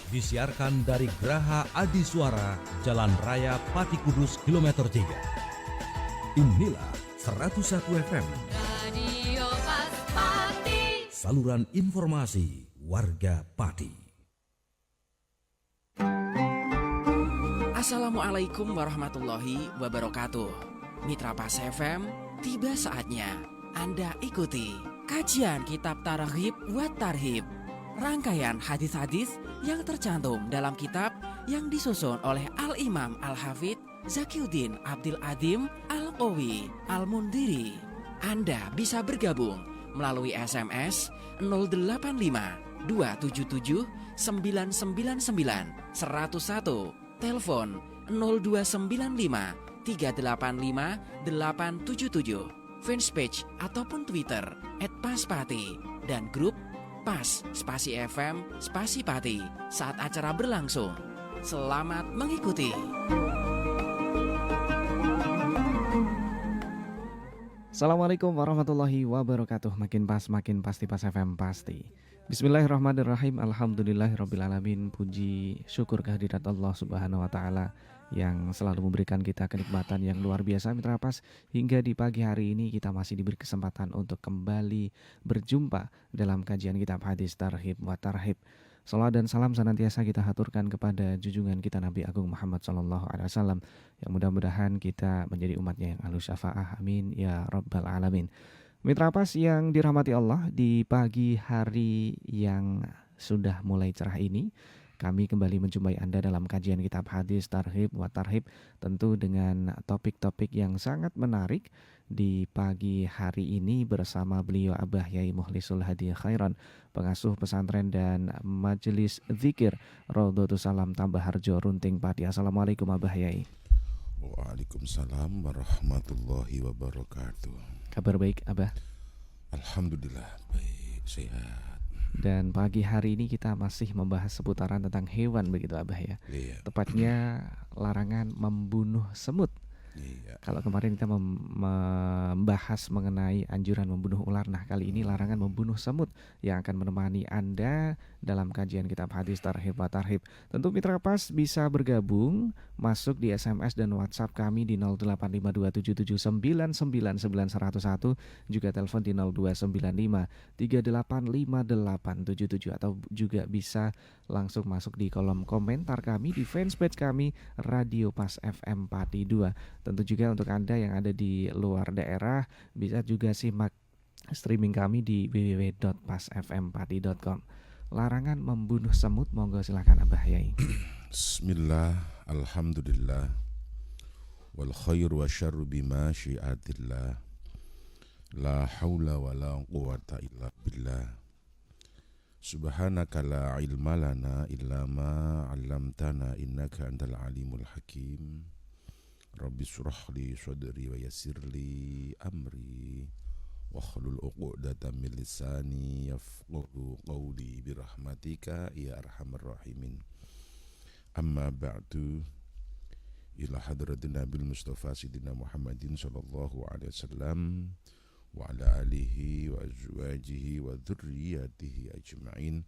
Disiarkan dari Geraha Adisuara, Jalan Raya Pati Kudus, kilometer 3. Inilah 101 FM. Radio Pati. Saluran informasi warga Pati. Assalamualaikum warahmatullahi wabarakatuh. Mitra Pas FM, tiba saatnya Anda ikuti kajian Kitab Targhib wa Tarhib. Rangkaian hadis-hadis yang tercantum dalam kitab yang disusun oleh Al-Imam Al-Hafidz Zakiuddin Abdul Adim Al-Qawi Al-Mundiri. Anda bisa bergabung melalui SMS 085 277 999 101, telepon 0295 385 877, fanpage ataupun Twitter @paspati dan grup Pas Spasi FM Spasi Pati saat acara berlangsung. Selamat mengikuti. Assalamualaikum warahmatullahi wabarakatuh. Makin pas, makin pasti Pas FM pasti. Bismillahirrahmanirrahim. Alhamdulillahirrabbilalamin. Puji syukur kehadirat Allah subhanahu wa ta'ala yang selalu memberikan kita kenikmatan yang luar biasa, Mitra Pas. Hingga di pagi hari ini kita masih diberi kesempatan untuk kembali berjumpa dalam kajian kitab hadis Targhib wa Tarhib. Salawat dan salam senantiasa kita haturkan kepada junjungan kita Nabi Agung Muhammad SAW, yang mudah-mudahan kita menjadi umatnya yang ahlu syafaah, amin ya rabbal alamin. Mitra Pas yang dirahmati Allah, di pagi hari yang sudah mulai cerah ini kami kembali menjumpai Anda dalam kajian kitab hadis Targhib wa Tarhib, tentu dengan topik-topik yang sangat menarik di pagi hari ini bersama beliau Abah Yai Mukhlisul Hadi Khairan, pengasuh pesantren dan majelis zikir Raudhatus Salam Tambah Harjo Runting Pati. Assalamualaikum Abah Yai. Waalaikumsalam warahmatullahi wabarakatuh. Kabar baik Abah? Alhamdulillah baik, sehat. Dan pagi hari ini kita masih membahas seputaran tentang hewan, begitu Abah ya. Iya. Tepatnya larangan membunuh semut. Iya. Kalau kemarin kita membahas mengenai anjuran membunuh ular, nah kali ini larangan membunuh semut yang akan menemani Anda dalam kajian kitab hadis Targhib wa Tarhib. Tentu Mitra Pas bisa bergabung, masuk di SMS dan WhatsApp kami di 085277999101, juga telepon di 0295385877, atau juga bisa langsung masuk di kolom komentar kami di fanspage kami Radio Pas FM Pati 2. Tentu juga untuk Anda yang ada di luar daerah bisa juga simak streaming kami di www.pasfmpati.com. Larangan membunuh semut, monggo silakan Abah Yai. Bismillah, alhamdulillah, wal khair wa syarru bima syiatillah, la hawla wa la quwata illa billah. Subhanaka la ilma lana illa ma 'allamtana innaka antal alimul hakim. Rabbi syrah li sadri wa yassir li amri wakhlul 'uqdatam min lisani yafqahu qawli birahmatika ya arhamar rahimin. Amma ba'du, ila hadratin Nabil Mustafa Sidina Muhammadin sallallahu alaihi wasallam wa ala alihi wa azwajihi wa dhurriyyatihi ajma'in,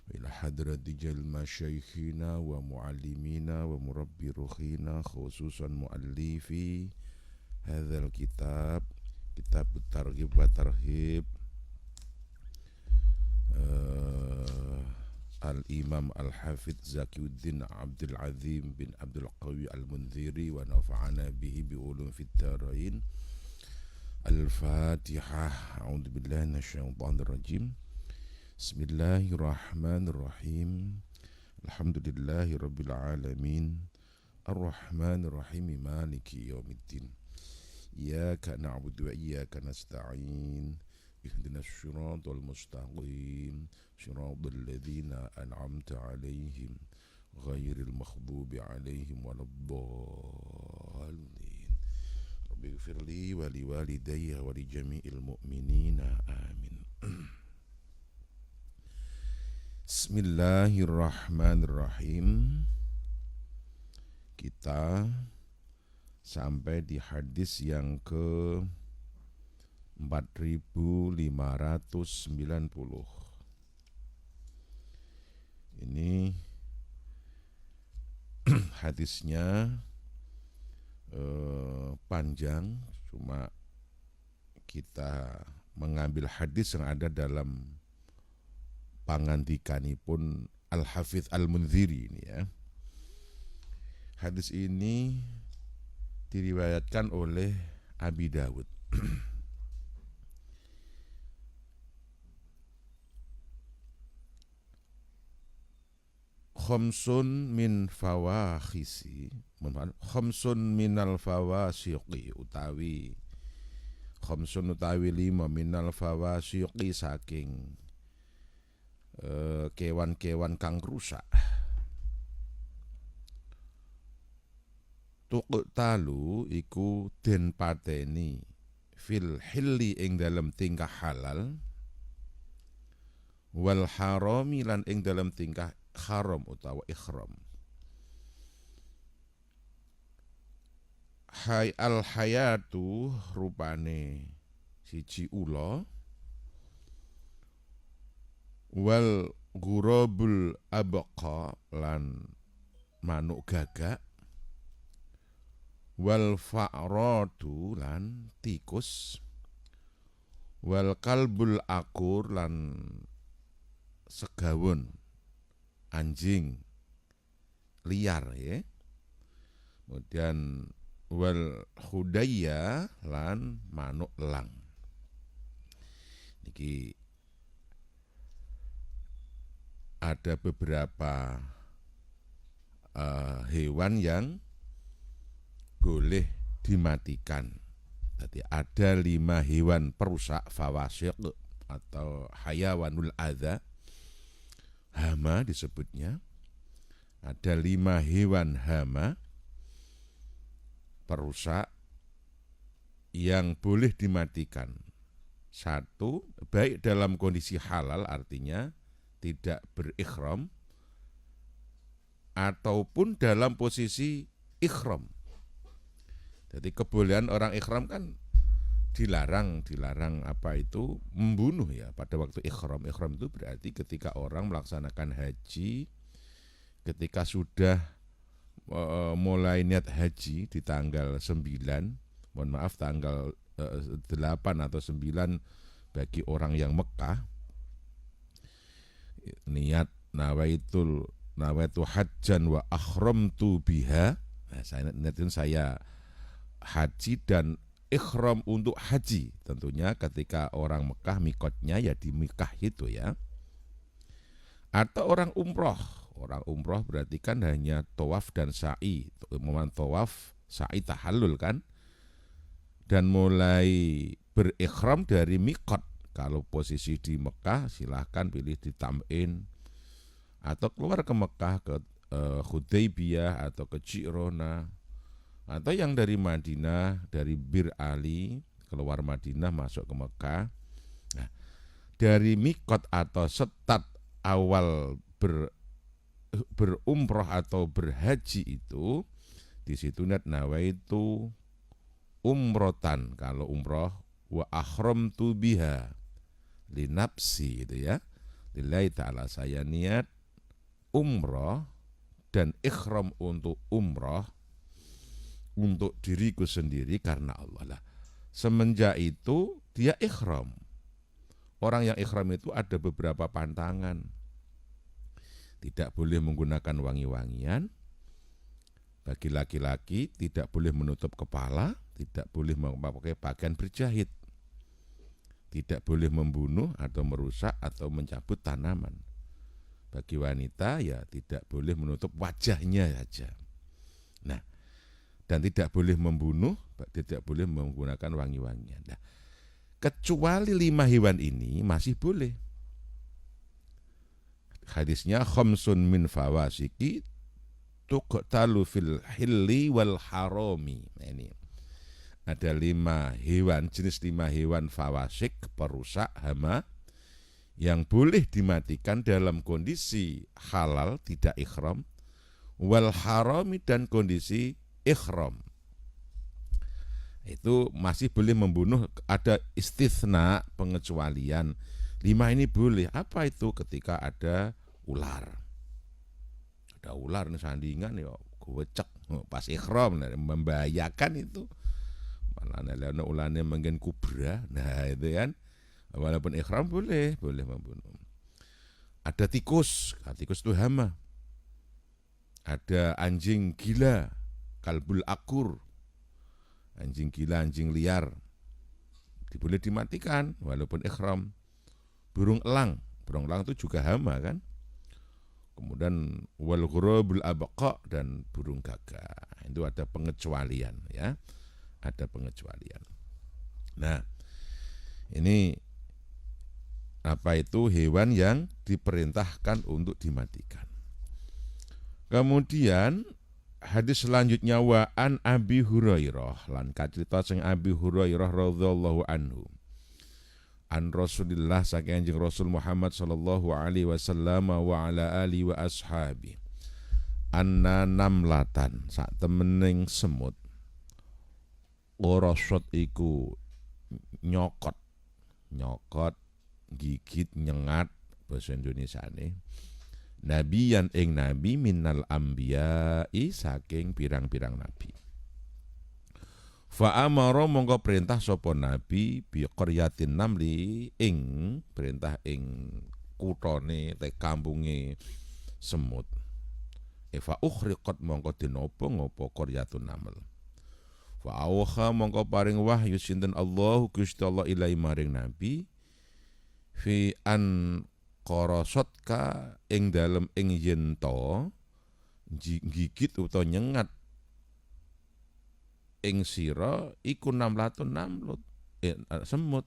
ila hadrati jal masyaikhina wa muallimina wa murabbi ruhina, khususan muallifi hadzal kitab, kitab Targhib wa Tarhib, Al-Imam Al-Hafidz Zakiuddin Abdul Azim bin Abdul Qawi Al-Mundiri wa nafa'ana bihi bi ulum fid darain. Al-Fatihah. A'udzu billahi minasyaitonir rajim. Bismillahirrahmanirrahim. Alhamdulillahi rabbil alamin. Ar-Rahmanir Rahim. Maliki yaumiddin. Iyyaka na'budu wa iyyaka nasta'in. Ihdinas siratal mustaqim. Siratal ladzina an'amta 'alaihim ghairil maghdubi 'alaihim waladdallin. Rabbi ighfirli wa liwalidayya wa li jami'il mu'minina. Amin. Bismillahirrahmanirrahim. Kita sampai di hadis yang ke 4590. Ini hadisnya panjang, cuma kita mengambil hadis yang ada dalam pangandikanipun Al-Hafidz Al-Munziri ini ya. Hadis ini diriwayatkan oleh Abi Dawud. Khamsun min fawakhisi, khamsun minal fawasiqi utawi khamsun utawi 5 minal fawasiqi saking kewan-kewan kang rusak. Tuqtalu iku den pateni fil hilli ing dalam tingkah halal, wal harami lan ing dalam tingkah haram utawa ikhram. Hai al hayatu rupane siji ula, wal ghurabul abqa lan manuk gagak, wal fa'ratu lan tikus, wal kalbul akur lan segawon anjing liar ya. Kemudian wal khudayya lan manuk elang. Niki ada beberapa hewan yang boleh dimatikan. Jadi ada 5 hewan perusak fawasiq atau hayawanul adza, hama disebutnya. Ada 5 hewan hama perusak yang boleh dimatikan. 1, baik dalam kondisi halal artinya tidak berikhram, ataupun dalam posisi ikhram. Jadi kebolehan orang ikhram kan dilarang apa itu membunuh ya pada waktu ikhram. Ikhram itu berarti ketika orang melaksanakan haji, ketika sudah mulai niat haji di tanggal 9, mohon maaf tanggal 8 atau 9 bagi orang yang Mekah, niat nawaitu hajjan wa akhramtu biha. Nah, saya haji dan ikhram untuk haji. Tentunya ketika orang Mekah mikotnya ya di Mekah itu ya. Atau orang umroh. Orang umroh berarti kan hanya tawaf dan sa'i. Momen tawaf, sa'i tahallul kan. Dan mulai berikhram dari mikot. Kalau posisi di Mekah silahkan pilih di Tam'in. Atau keluar ke Mekah ke Hudaybiyah atau ke Ji'rona. Atau yang dari Madinah, dari Bir Ali, keluar Madinah masuk ke Mekah. Nah, dari mikot atau setat awal berumroh atau berhaji itu, di situ niat nawaitu umrotan. Kalau umroh, wa akhramtu biha linapsi itu ya. Lillahi ta'ala, saya niat umroh dan ikhram untuk umroh untuk diriku sendiri karena Allah lah. Semenjak itu dia ikhram. Orang yang ikhram itu ada beberapa pantangan. Tidak boleh menggunakan wangi-wangian. Bagi laki-laki tidak boleh menutup kepala, tidak boleh memakai pakaian berjahit. Tidak boleh membunuh atau merusak atau mencabut tanaman. Bagi wanita ya tidak boleh menutup wajahnya saja. Nah, dan tidak boleh membunuh, tidak boleh menggunakan wangi-wangian. Nah, kecuali 5 hewan ini masih boleh. Hadisnya khamsun min fawasiki tuqtalu fil hilli wal harami. Nah, ini ada 5 hewan, jenis 5 hewan fawasik, perusak hama, yang boleh dimatikan dalam kondisi halal, tidak ikhram, wal harami, dan kondisi ikhram. Itu masih boleh membunuh, ada istitsna, pengecualian. 5 ini boleh. Apa itu? Ketika ada ular. Ada ular ini sandingan ya, wecek pas ikhram, nah, membahayakan itu. Malah ana ulane mungkin kubra. Nah, itu kan. Walaupun ikhram boleh membunuh. Ada tikus, tikus itu hama. Ada anjing gila, kalbul akur. Anjing gila, anjing liar. Boleh dimatikan walaupun ikhram. Burung elang itu juga hama kan. Kemudian wal ghurabul abqa dan burung gagak. Itu ada pengecualian ya. Ada pengecualian. Nah, ini apa itu hewan yang diperintahkan untuk dimatikan. Kemudian hadis selanjutnya wa an Abi Hurairah lan kacerita sing Abi Hurairah radhiyallahu anhu. An Rasulillah saking Kanjeng Rasul Muhammad sallallahu alaihi wasallam wa ala alihi wa ashabi. Anna namlatan sak temening semut. Orosot iku nyokot, gigit, nyengat bahasa Indonesiane. Nabiyan ing nabi minal anbiya'i saking pirang-pirang nabi. Fa amara mongko perintah sapa nabi bi qaryatin namli ing perintah ing kutane te kampunge semut. Fa ukhriqat mongko dinopo ngopo qaryatun naml. Fa awha mongko paring wahyu sinten Allah Gusti Allah ilahi maring nabi fi an qarasatka ing dalem ing yen to gigit utawa nyengat ing sira iku namlatun namlut semut.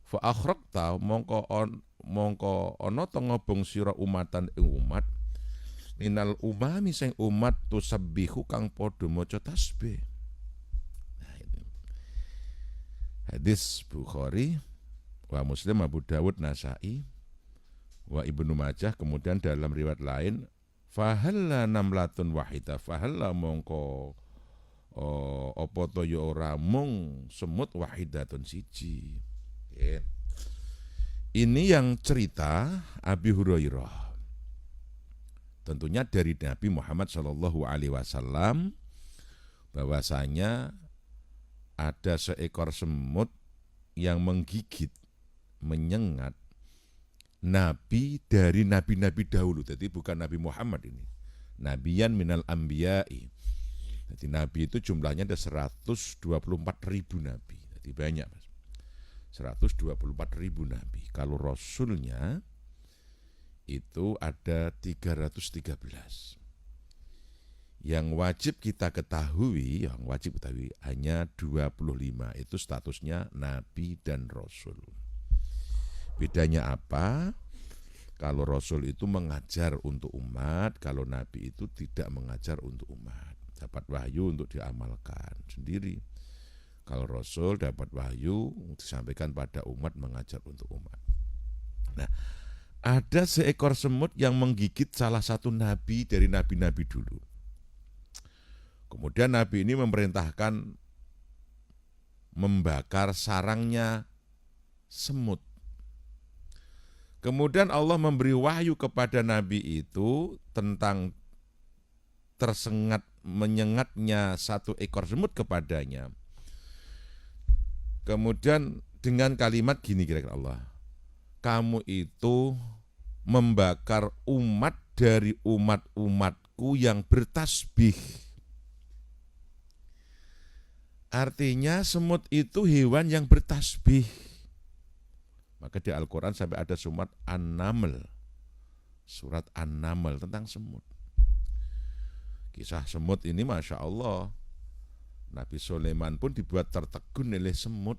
Fa akhraqta mongko ana to ngobong sira umatan ing umat minal umami sing umat tusabbihu kang padha maca tasbih. Nah, itu. Hadis Bukhari wa Muslim, Abu Dawud, Nasai, wa Ibnu Majah. Kemudian dalam riwayat lain fahalla namlatun wahida, fahalla mongko apa to ya ora mung semut wahidatun siji. Okay. Ini yang cerita Abi Hurairah. Tentunya dari Nabi Muhammad sallallahu alaihi wasallam bahwasanya ada seekor semut yang menggigit, menyengat nabi dari nabi-nabi dahulu. Jadi bukan Nabi Muhammad ini. Nabiyan minal anbiya'i. Jadi nabi itu jumlahnya ada 124.000 nabi. Jadi banyak, Mas. 124.000 nabi. Kalau rasulnya itu ada 313. Yang wajib kita ketahui hanya 25. Itu statusnya nabi dan rasul. Bedanya apa? Kalau rasul itu mengajar untuk umat, kalau nabi itu tidak mengajar untuk umat. Dapat wahyu untuk diamalkan sendiri. Kalau rasul dapat wahyu disampaikan pada umat, mengajar untuk umat. Nah, ada seekor semut yang menggigit salah satu nabi dari nabi-nabi dulu. Kemudian nabi ini memerintahkan membakar sarangnya semut. Kemudian Allah memberi wahyu kepada nabi itu tentang menyengatnya satu ekor semut kepadanya. Kemudian dengan kalimat gini kira-kira Allah, kamu itu membakar umat dari umat-umatku yang bertasbih. Artinya semut itu hewan yang bertasbih. Maka di Al-Quran sampai ada surat An-Naml. Surat An-Naml tentang semut. Kisah semut ini Masya Allah. Nabi Sulaiman pun dibuat tertegun oleh semut.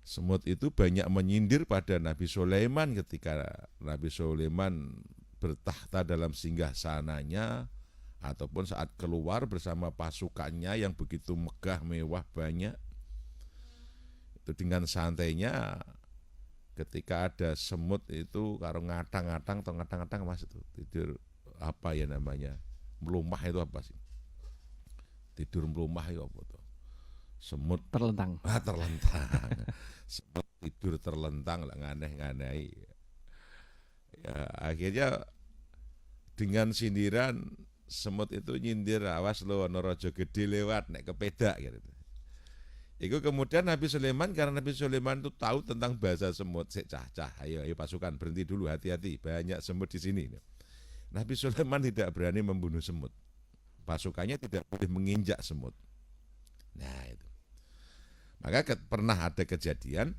Semut itu banyak menyindir pada Nabi Sulaiman ketika Nabi Sulaiman bertahta dalam singgasananya ataupun saat keluar bersama pasukannya yang begitu megah, mewah, banyak. Itu dengan santainya ketika ada semut itu karo ngatang-ngatang atau ngatang-ngatang Mas itu tidur apa ya namanya? Melumah itu apa sih? Tidur melumah itu apa tuh? Semut terlentang. Terlentang. Semut tidur terlentang lah, nganeh-nganeh. Ya, akhirnya dengan sindiran semut itu nyindir, awas lo ana raja gede lewat nek kepedak gitu. Itu kemudian Nabi Sulaiman, karena Nabi Sulaiman itu tahu tentang bahasa semut, cah, ayo pasukan berhenti dulu, hati-hati, banyak semut di sini. Nabi Sulaiman tidak berani membunuh semut, pasukannya tidak boleh menginjak semut. Nah itu, maka pernah ada kejadian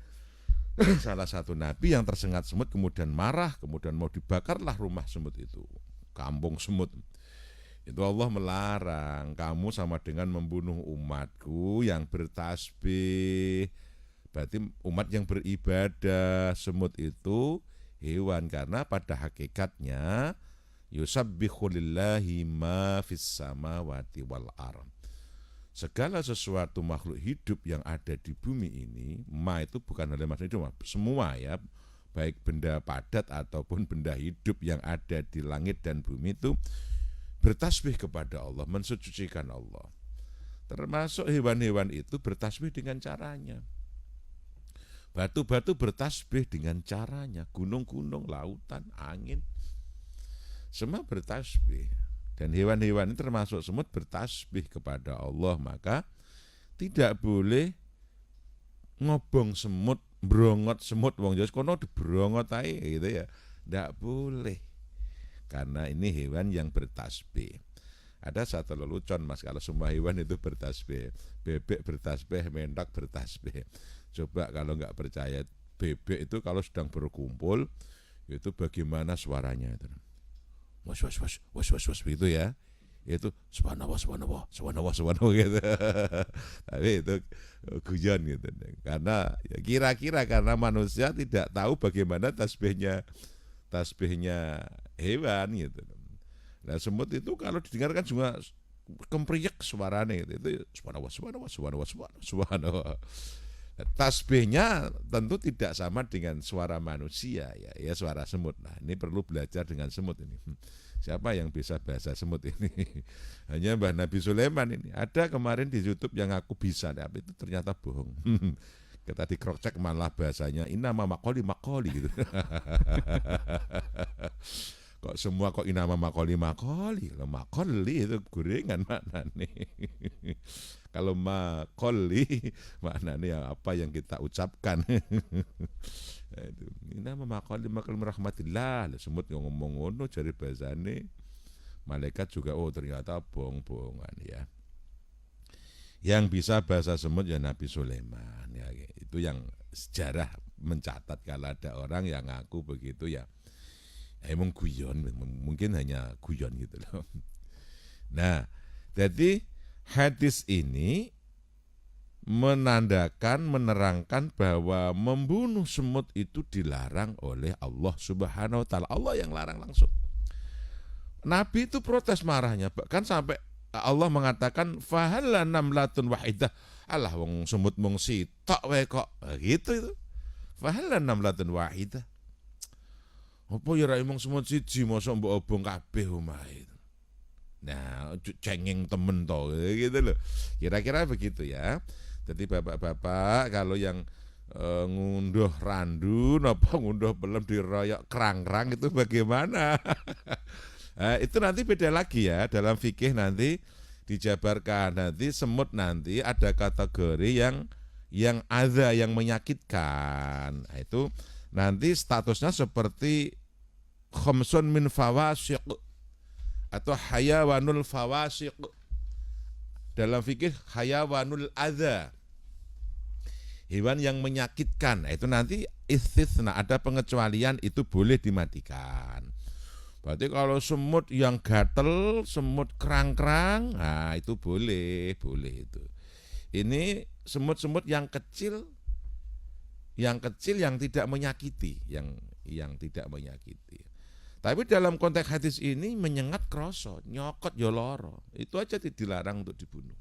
salah satu nabi yang tersengat semut kemudian marah, kemudian mau dibakarlah rumah semut itu, kampung semut. Itu Allah melarang, kamu sama dengan membunuh umatku yang bertasbih. Berarti umat yang beribadah. Semut itu hewan, karena pada hakikatnya yusabbihu lillahi ma fis samawati wal ardh. Segala sesuatu makhluk hidup yang ada di bumi ini, ma itu bukan hanya maksudnya cuma semua ya, baik benda padat ataupun benda hidup yang ada di langit dan bumi itu bertasbih kepada Allah, mensucikan Allah. Termasuk hewan-hewan itu bertasbih dengan caranya. Batu-batu bertasbih dengan caranya, gunung-gunung, lautan, angin, semua bertasbih. Dan hewan-hewan ini termasuk semut bertasbih kepada Allah. Maka tidak boleh ngobong semut, brongot semut, wong Jawa kono dibrongot ae gitu ya. Tidak boleh. Karena ini hewan yang bertasbih. Ada satu lelucon Mas, kalau semua hewan itu bertasbih. Bebek bertasbih, mentok bertasbih. Coba kalau nggak percaya, bebek itu kalau sedang berkumpul itu bagaimana suaranya itu. Was gitu ya. Itu subhanallah gitu. Tapi itu guyon gitu. Karena ya kira-kira karena manusia tidak tahu bagaimana tasbihnya hewan gitu. Nah semut itu kalau didengarkan juga kempriek suaranya itu subhanallah. Tasbihnya tentu tidak sama dengan suara manusia ya suara semut. Nah ini perlu belajar dengan semut ini. Siapa yang bisa bahasa semut ini? Hanya Mbah Nabi Sulaiman ini. Ada kemarin di YouTube yang aku bisa, tapi itu ternyata bohong. Kita di cross check malah bahasanya inama makoli gitu. Kok semua kok inama makoli lo makoli itu gorengan maknanya. Kalau makoli maknanya apa yang kita ucapkan. Inama makoli rahmatillah. Semut yang ngomong ngono cari bahasane. Malaikat juga ternyata bohong-bohongan ya. Yang bisa bahasa semut ya Nabi Sulaiman ya. Itu yang sejarah mencatat kalau ada orang yang ngaku begitu ya. Emang guyon, mungkin hanya guyon gitu loh. Nah, jadi hadis ini menandakan, menerangkan bahwa membunuh semut itu dilarang oleh Allah Subhanahu wa ta'ala. Allah yang larang langsung. Nabi itu protes marahnya, bahkan sampai Allah mengatakan fahala namlatun wahidah. Alah wong semut mung sitok wae kok. Gitu itu. Fahala namlatun wahidah. Apa ya ra emang semut siji mosok mbok obong kabeh omahe. Nah, cengeng temen to gitu loh. Kira-kira begitu ya. Jadi bapak-bapak kalau yang ngunduh randu apa ngunduh pelem diroyok kerang-kerang itu bagaimana? Nah, itu nanti beda lagi ya, dalam fikih nanti dijabarkan. Nanti semut nanti ada kategori yang adza, yang menyakitkan. Nah, itu nanti statusnya seperti khamsun min fawasiq atau hayawanul fawasiq. Dalam fikih hayawanul adza, hewan yang menyakitkan. Nah, itu nanti istitsna, ada pengecualian, itu boleh dimatikan. Berarti kalau semut yang gatel, semut kerang-kerang, nah itu boleh itu. Ini semut-semut yang kecil yang tidak menyakiti, yang tidak menyakiti. Tapi dalam konteks hadis ini menyengat kroso, nyokot ya loro. Itu aja dilarang untuk dibunuh.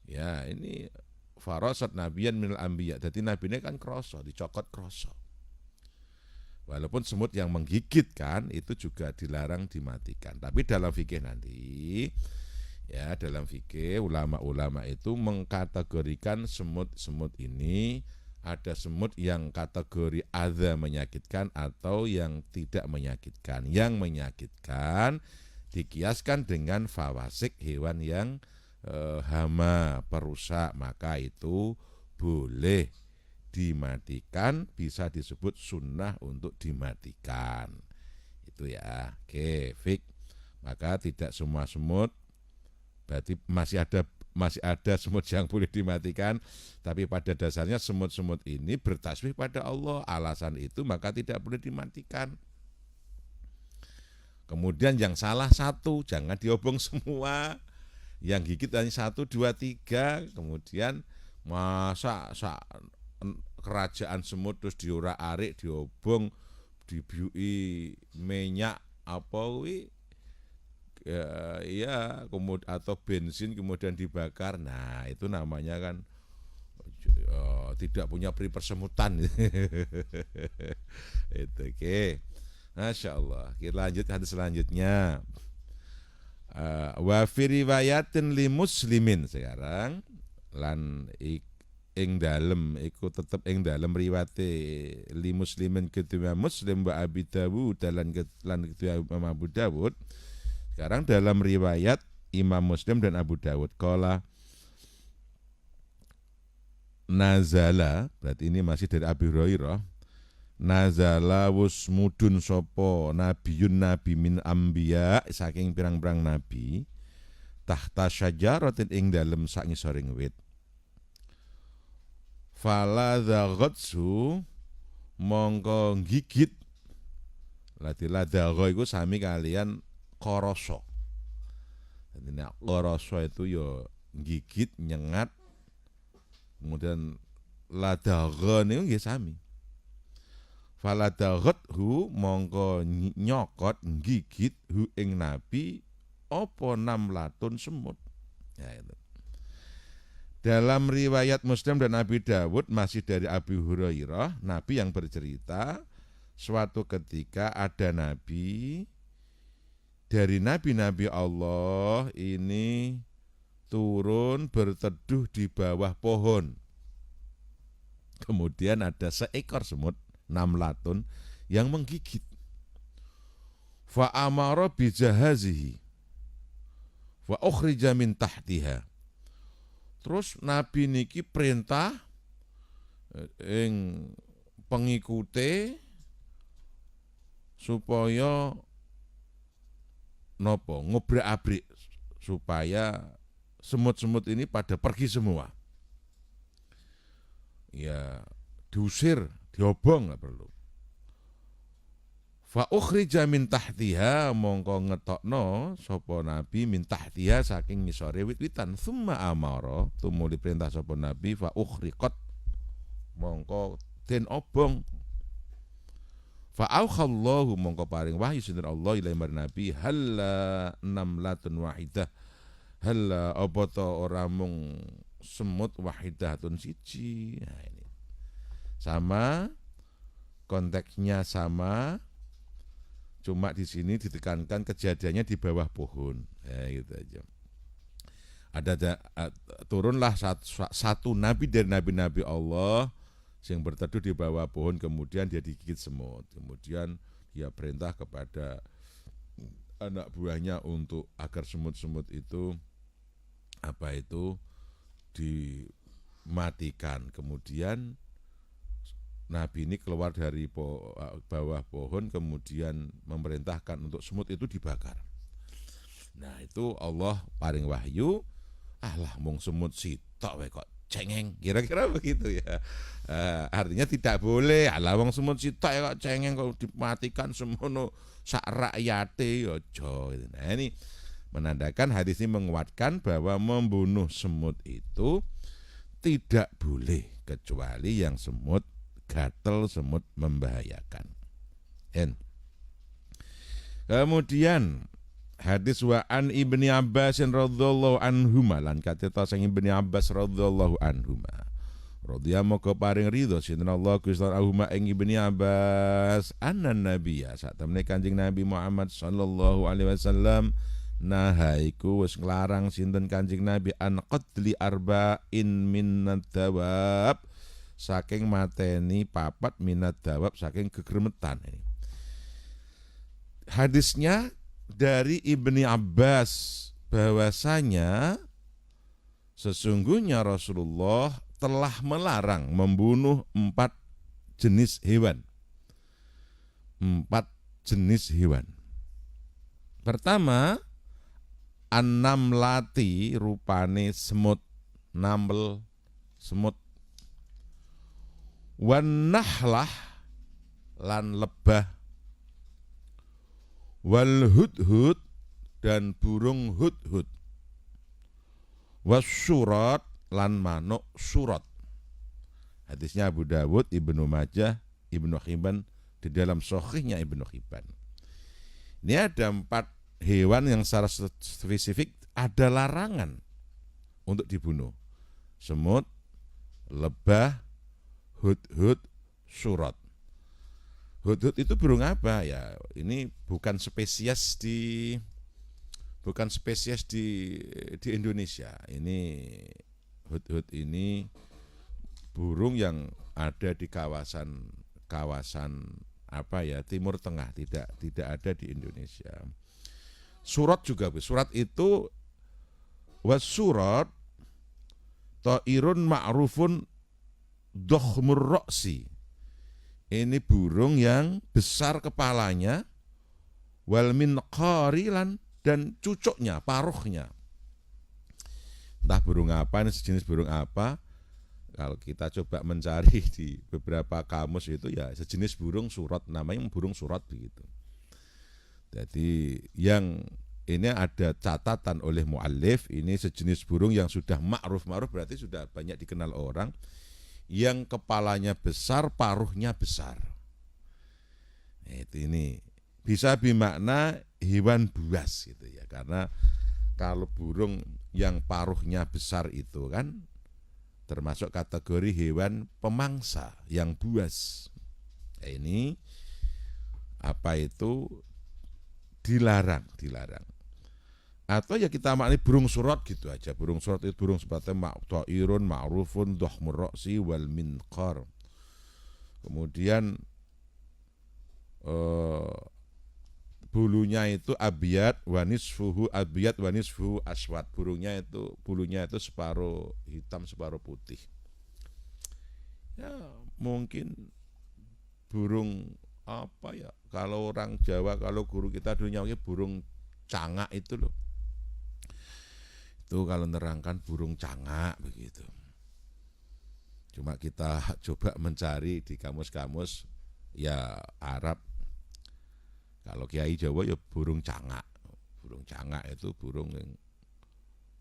Ya, ini farasat nabiyan minal anbiya. Jadi nabi ini kan kroso, dicokot kroso. Walaupun semut yang menggigit kan itu juga dilarang dimatikan. Tapi dalam fikih nanti ya, dalam fikih ulama-ulama itu mengkategorikan semut-semut ini, ada semut yang kategori adza, menyakitkan, atau yang tidak menyakitkan. Yang menyakitkan dikiaskan dengan fawasik hewan yang hama, perusak, maka itu boleh dimatikan, bisa disebut sunnah untuk dimatikan. Itu ya. Oke, fik. Maka tidak semua semut, berarti masih ada semut yang boleh dimatikan, tapi pada dasarnya semut-semut ini bertasbih pada Allah. Alasan itu maka tidak boleh dimatikan. Kemudian yang salah satu, jangan diobong semua. Yang gigit hanya 1, 2, 3. Kemudian masa kerajaan semut terus diorak-arik, diobong, dibiui minyak apa kuwi kemudian atau bensin kemudian dibakar. Nah, itu namanya kan tidak punya pri persemutan. Itu oke. Masya Allah. Kita lanjut hadis selanjutnya. Wa fi riwayatin li muslimin, sekarang lan ing dalem iku tetep ing dalem riwate li muslimin ketua Muslim wa Abi Dawud lan ketua Imam Abu Dawud. Sekarang dalam riwayat Imam Muslim dan Abu Dawud, qala nazala, berarti ini masih dari Abi Hurairah, nazala wus mudun sopo nabiyun nabi min ambiya, saking pirang-pirang nabi, tahta syajaratin ing dalem sak ngisoring wit. Fala dzaghatsu mongko gigit. Ladha iku sami kalian koroso. Jadi koroso itu yo gigit, nyengat. Kemudian ladha niku nggih sami. Fala dzaghathu mongko nyokot gigit hu ing nabi apa namlatun semut. Ya itu. Dalam riwayat Muslim dan Abi Dawud masih dari Abi Hurairah, Nabi yang bercerita suatu ketika ada Nabi dari Nabi-Nabi Allah ini turun berteduh di bawah pohon. Kemudian ada seekor semut, namlatun, yang menggigit. Fa'amara bijahazihi wa ukhrija min tahtiha. Terus Nabi niki perintah ing pengikute supaya nopo ngobrak-abrik supaya semut-semut ini pada pergi semua. Ya, diusir, diobong nggak perlu. Fa ukhrija min tahtiha mongko ngetokno sapa nabi min tahtiha saking ngisore wit-witan. Summa amara tumuli perintah sapa nabi fa ukhriqat mongko den obong. Fa auhallahu mongko paring wahyu sinten Allah ila nabi halla namlatun wahidah. Halla apa ta ora mung semut wahidatun siji. Nah, ini sama, konteksnya sama. Cuma di sini ditekankan kejadiannya di bawah pohon, ya gitu aja. Turunlah satu nabi dari nabi-nabi Allah yang berteduh di bawah pohon, kemudian dia digigit semut. Kemudian dia perintah kepada anak buahnya untuk agar semut-semut itu dimatikan. Kemudian Nabi ini keluar dari bawah pohon, kemudian memerintahkan untuk semut itu dibakar. Nah itu Allah paring wahyu, lah mung semut sitok wae kok cengeng, kira-kira begitu ya. Artinya tidak boleh, lah wong semut sitok ya kok cengeng, kok dimatikan semono sak rakyate ya aja. Nah ini menandakan, hadis ini menguatkan bahwa membunuh semut itu tidak boleh kecuali yang semut gatel, semut membahayakan. Kemudian hadis wa an Ibni Abbas radhiyallahu anhuma, lan kateta sang Ibni Abbas radhiyallahu anhuma. Radhiyallahu moga paring ridho sinten Allah Gusti Allah ing Ibni Abbas annan nabiyya sak temene Kanjeng Nabi Muhammad sallallahu alaihi wasallam nahaiku wis nglarang sinten Kanjeng Nabi an qatli arba'in minad dawab, saking mateni papat minat dawab, saking gegremetan. Hadisnya dari Ibni Abbas bahwasanya sesungguhnya Rasulullah telah melarang membunuh 4 jenis hewan. 4 jenis hewan. Pertama, an-namlati, rupane semut, namel, semut. Wan nahlah, lan lebah. Wal hudhud, dan burung hudhud. Wasyurat, lan manuk surat. Hadisnya Abu Dawud, Ibnu Majah, Ibnu Hibban, di dalam Sahihnya Ibnu Hibban. Ini ada 4 hewan yang secara spesifik ada larangan untuk dibunuh. Semut, lebah, hudhud, surat. Hudhud itu burung apa ya? Ini bukan spesies di Indonesia. Ini hudhud ini burung yang ada di kawasan apa ya, Timur Tengah, tidak ada di Indonesia. Surat juga, surat itu wasurat ta'irun ma'rufun dokhmur roksi. Ini burung yang besar kepalanya, wal min qarilan, dan cucuknya, paruhnya. Entah burung apa, ini sejenis burung apa. Kalau kita coba mencari di beberapa kamus itu ya sejenis burung surat, namanya burung surat begitu. Jadi yang ini ada catatan oleh muallif, ini sejenis burung yang sudah ma'ruf berarti sudah banyak dikenal orang, yang kepalanya besar, paruhnya besar. Ini bisa bermakna hewan buas gitu ya, karena kalau burung yang paruhnya besar itu kan termasuk kategori hewan pemangsa yang buas. Ini apa itu dilarang. Atau ya kita maknai burung surat gitu aja. Burung surat itu burung sebatnya ta'irun ma'rufun dohmur roksi wal minqar. Kemudian bulunya itu abiyat wanisfuhu aswad. Bulunya itu separuh hitam separuh putih. Ya mungkin burung apa ya, kalau orang Jawa, kalau guru kita dulu nyawanya burung cangak itu loh. Itu kalau nerangkan burung cangak begitu. Cuma kita coba mencari di kamus-kamus ya Arab. Kalau Kiai Jawa ya burung cangak. Burung cangak itu burung yang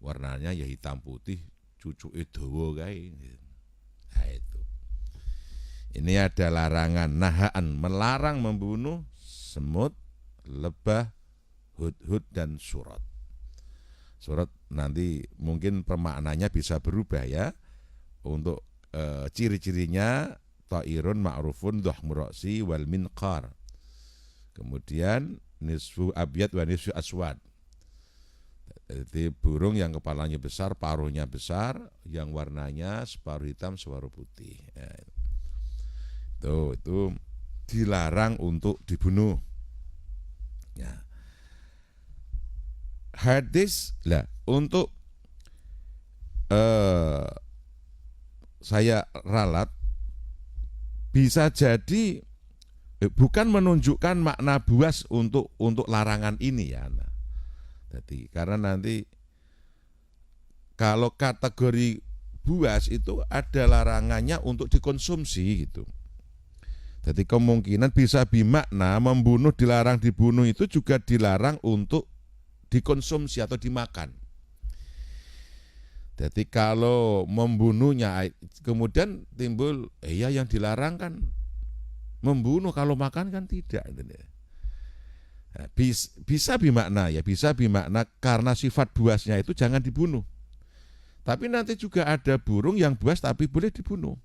warnanya ya hitam putih, cucuke dawa kae. Nah itu. Ini ada larangan, nahaan, melarang membunuh semut, lebah, hudhud, dan surat. Surat nanti mungkin pemaknanya bisa berubah ya. Untuk ciri-cirinya ta'irun ma'rufun dohmur roksi wal minqar. Kemudian nisfu abiyat wa nisfu aswad. Jadi burung yang kepalanya besar, paruhnya besar, yang warnanya separuh hitam, separuh putih. Ya. Itu dilarang untuk dibunuh. Ya. Hadis lah untuk saya ralat bisa jadi bukan menunjukkan makna buas untuk larangan ini ya. Nah, jadi karena nanti kalau kategori buas itu ada larangannya untuk dikonsumsi gitu. Jadi kemungkinan bisa bermakna membunuh, dilarang dibunuh itu juga dilarang untuk dikonsumsi atau dimakan. Jadi kalau membunuhnya kemudian timbul ya yang dilarang kan membunuh, kalau makan kan tidak. Nah, bisa bermakna ya, bisa bermakna karena sifat buasnya itu jangan dibunuh. Tapi nanti juga ada burung yang buas tapi boleh dibunuh.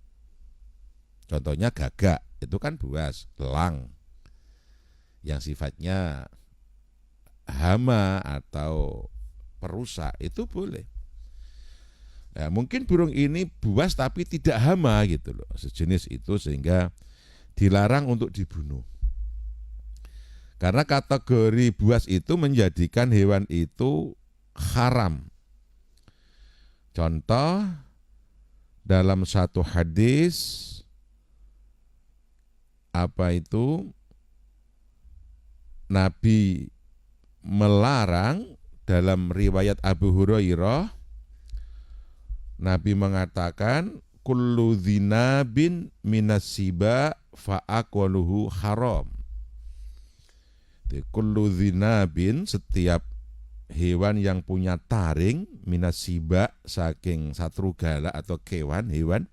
Contohnya gagak, itu kan buas, elang yang sifatnya hama atau perusak itu boleh. Ya, mungkin burung ini buas tapi tidak hama gitu loh, sejenis itu, sehingga dilarang untuk dibunuh. Karena kategori buas itu menjadikan hewan itu haram. Contoh dalam satu hadis Nabi melarang, dalam riwayat Abu Hurairah Nabi mengatakan kullu dzinabin minas siba fa aqwaluhu haram. Kullu dzinabin, setiap hewan yang punya taring, minas siba, saking satrugala atau hewan,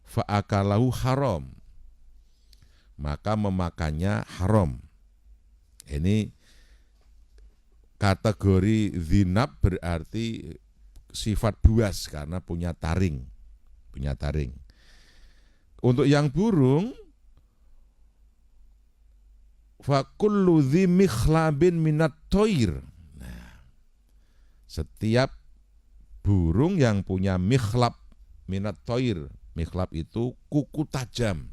fa akalahu haram, maka memakannya haram. Ini kategori dzinab berarti sifat buas karena punya taring. Untuk yang burung, fa kullu dzi mikhlabin minat toir. Nah, setiap burung yang punya mikhlab minat toir. Mikhlab itu kuku tajam,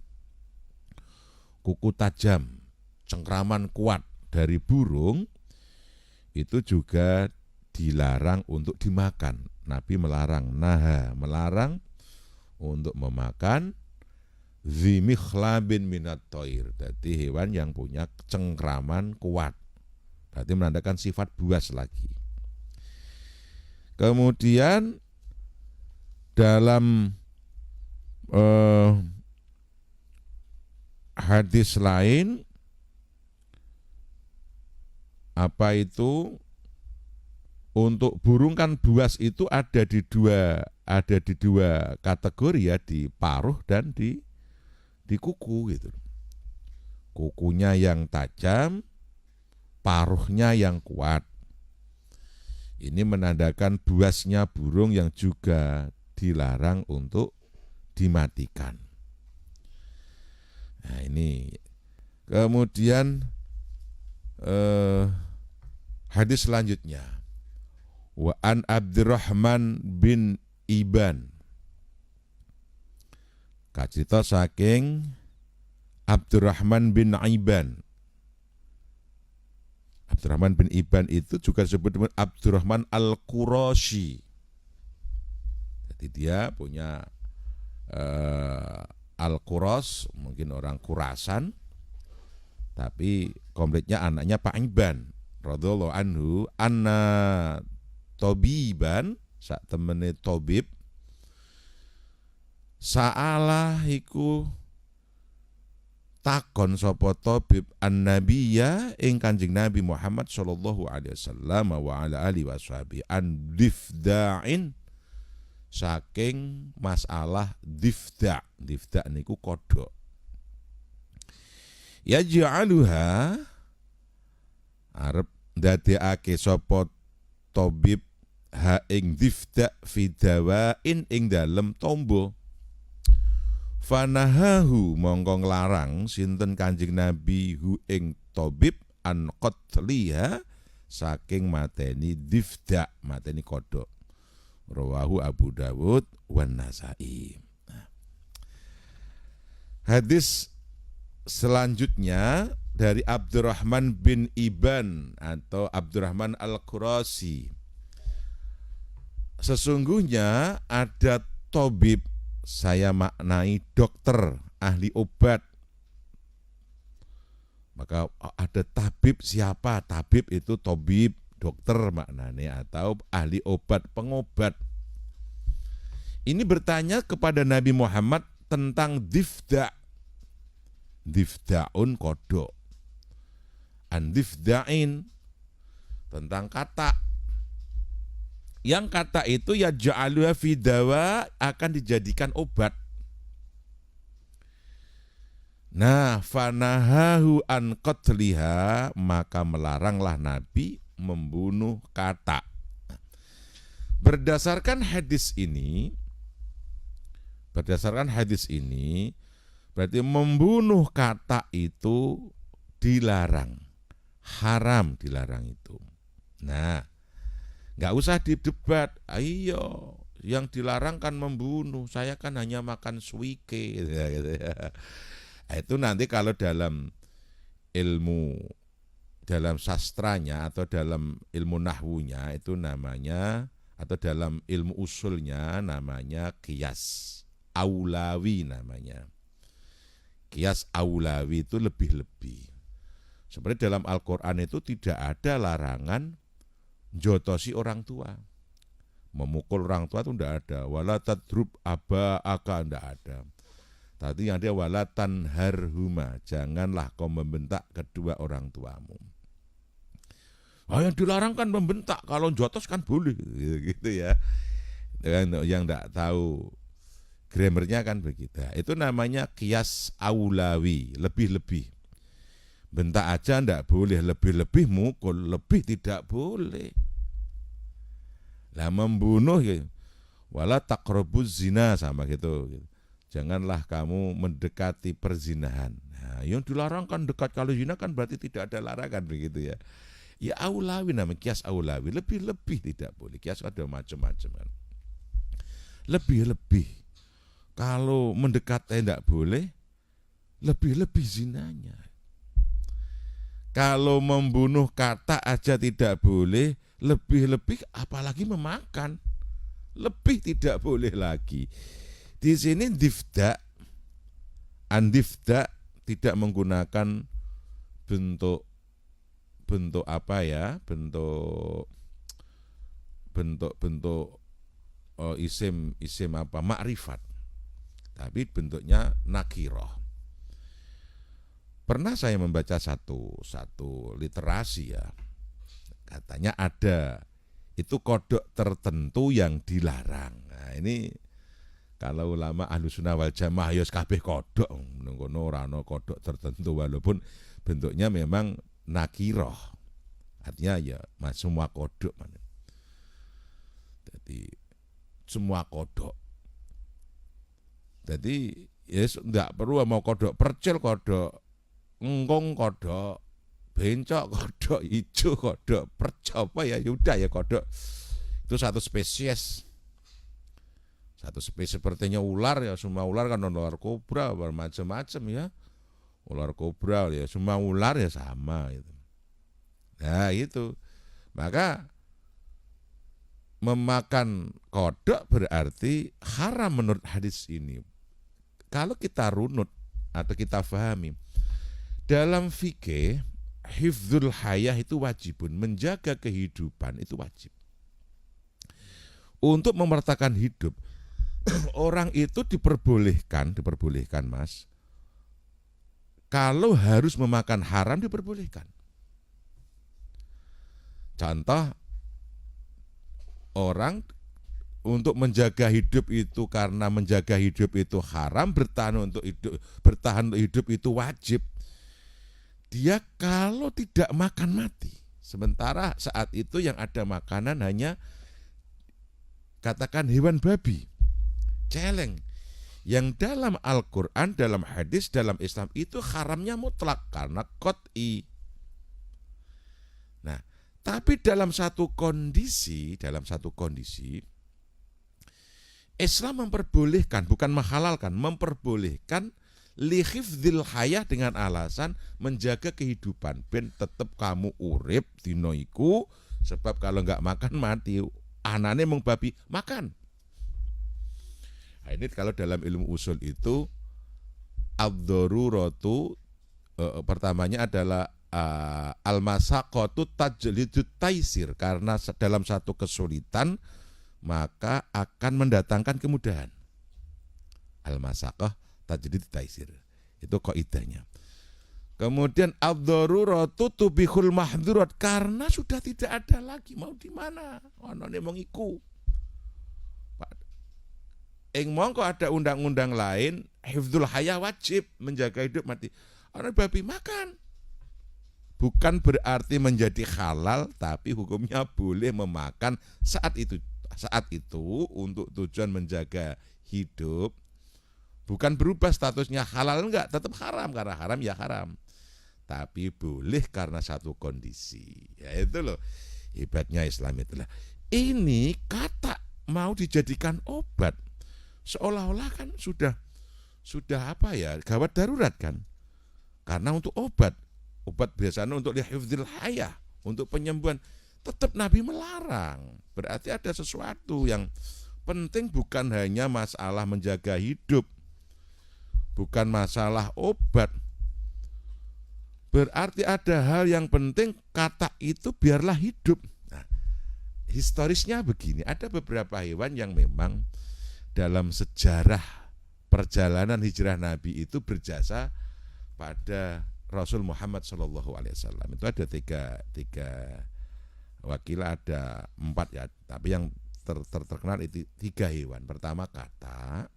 cengkraman kuat dari burung, itu juga dilarang untuk dimakan. Nabi melarang untuk memakan dzi mikhlabin minat toir. Jadi hewan yang punya cengkraman kuat, berarti menandakan sifat buas lagi. Kemudian dalam hadis lain, untuk burung kan buas itu ada di dua kategori ya, di paruh dan di kuku gitu. Kukunya yang tajam, paruhnya yang kuat. Ini menandakan buasnya burung yang juga dilarang untuk dimatikan. Nah ini. Kemudian hadis selanjutnya, wa an Abdurrahman bin Iban, kacita saking Abdurrahman bin Iban. Abdurrahman bin Iban itu juga disebut dengan Abdurrahman Al-Qurashi. Jadi dia punya Al-Quras, mungkin orang Kurasan, tapi komplitnya anaknya Pak Iban radhiyallahu anhu, anna tobiban, sak temene tobib, sa'alah iku takon sapa tabib an-nabiyya ing Kanjeng Nabi Muhammad sallallahu alaihi wasallam wa ala alihi washabi an difda'in, saking masalah difda'. Difda' niku kodhok. Yaj'aluha, arep ndadekake sapa tabib ha ing difda' fi dawain ing dalem tombo. Fanahahu, mongko nglarang sinten Kanjeng Nabi hu ing tabib an qatliha, saking mateni difda', mateni kodhok. Rawahu Abu Dawud wan Nasa'i. Hadis selanjutnya dari Abdurrahman bin Iban atau Abdurrahman Al-Qurashi. Sesungguhnya ada tabib, saya maknai dokter, ahli obat. Maka ada tabib, siapa? Tabib itu tabib, dokter maknanya, atau ahli obat, pengobat. Ini bertanya kepada Nabi Muhammad tentang difda'. Difda'un kodok. An difda'in, tentang kata. Yang kata itu ya ja'aluha fi dawa, akan dijadikan obat. Nah, fanahahu an qatliha, maka melaranglah Nabi membunuh kata. Berdasarkan hadis ini, berarti membunuh kata itu dilarang, haram, dilarang itu. Nah, nggak usah didebat, ayo yang dilarang kan membunuh, saya kan hanya makan suike. Itu nanti kalau dalam ilmu dalam sastranya atau dalam ilmu nahwunya itu namanya, atau dalam ilmu usulnya namanya qiyas aulawi namanya. Qiyas aulawi itu lebih-lebih. Sebenarnya dalam Al-Quran itu tidak ada larangan jotosi orang tua. Memukul orang tua itu tidak ada. Wala tadrub aba'aka, tidak ada. Tadi yang ada wala tanharhuma, janganlah kau membentak kedua orang tuamu. Yang dilarang kan membentak, kalau jotos kan boleh, gitu ya. Yang tidak tahu grammarnya kan begitu. Itu namanya qiyas aulawi, lebih-lebih. Bentak aja ndak boleh, lebih-lebih mukul, lebih tidak boleh. Lah membunuh gitu. Wala taqrabuz zina, sama gitu. Janganlah kamu mendekati perzinahan. Nah, yang dilarang kan dekat, kalau zina kan berarti tidak ada larangan begitu ya. Ya aulawi namanya, qiyas aulawi, lebih-lebih tidak boleh. Qiyas ada macam-macam kan. Lebih-lebih. Kalau mendekat tidak boleh, lebih-lebih zinanya. Kalau membunuh kata aja tidak boleh, lebih-lebih apalagi memakan. Lebih tidak boleh lagi. Di sini difda, andifda tidak menggunakan bentuk apa ya? Bentuk isim apa? Ma'rifat. Tapi bentuknya nakiroh. Pernah saya membaca satu literasi ya, katanya ada itu kodok tertentu yang dilarang. Nah ini kalau ulama Ahlussunnah wal Jamaah ya kabeh kodok, ngono ora ana kodok tertentu walaupun bentuknya memang nakiroh, artinya ya semua kodok. Jadi semua kodok. Jadi ya enggak perlu mau kodok percil, kodok engkong, kodok bencok, kodok hijau, kodok percoba ya udah ya kodok itu satu spesies sepertinya ular ya, semua ular kan ular kobra bermacam-macam ya, ular kobra ya semua ular ya sama gitu. Nah itu maka memakan kodok berarti haram menurut hadis ini. Kalau kita runut atau kita pahami dalam fikih, hifdzul hayah itu wajibun, menjaga kehidupan itu wajib. Untuk memertakan hidup, orang itu diperbolehkan Mas, kalau harus memakan haram diperbolehkan. Contoh, orang untuk menjaga hidup itu, karena menjaga hidup itu haram, bertahan untuk hidup itu wajib. Dia kalau tidak makan mati. Sementara saat itu yang ada makanan hanya katakan hewan babi. Celeng. Yang dalam Al-Quran, dalam hadis, dalam Islam itu haramnya mutlak karena qat'i. Nah, tapi dalam satu kondisi Islam memperbolehkan, bukan menghalalkan, memperbolehkan lihifdzil hayah dengan alasan menjaga kehidupan ben tetep kamu urip dino iku, sebab kalau enggak makan mati. Anane mung babi makan. Nah, ini kalau dalam ilmu usul itu ad-daruratu pertamanya adalah al-masaqatu tajlidut taisir, karena dalam satu kesulitan maka akan mendatangkan kemudahan. Al-masaqah tajlidut taisir. Itu kaidahnya. Kemudian ad-daruratu tubihul mahdzurat, karena sudah tidak ada lagi mau di mana. Onone mung iku. Ing mongko ada undang-undang lain, hifdzul hayah wajib, menjaga hidup mati. Ana babi makan. Bukan berarti menjadi halal, tapi hukumnya boleh memakan saat itu untuk tujuan menjaga hidup. Bukan berubah statusnya halal, enggak, tetap haram, karena haram ya haram. Tapi boleh karena satu kondisi. Ya itu loh hebatnya Islam itulah. Ini kata mau dijadikan obat, seolah-olah kan sudah apa ya, gawat darurat kan. Karena untuk obat obat biasanya untuk lihifdzil hayah, untuk penyembuhan. Tetap Nabi melarang. Berarti ada sesuatu yang penting, bukan hanya masalah menjaga hidup, bukan masalah obat. Berarti ada hal yang penting, kata itu biarlah hidup. Nah, historisnya begini, ada beberapa hewan yang memang dalam sejarah perjalanan hijrah Nabi itu berjasa pada Rasul Muhammad SAW. Itu ada tiga wakil, ada 4 ya, tapi yang terkenal itu 3 hewan. Pertama katak,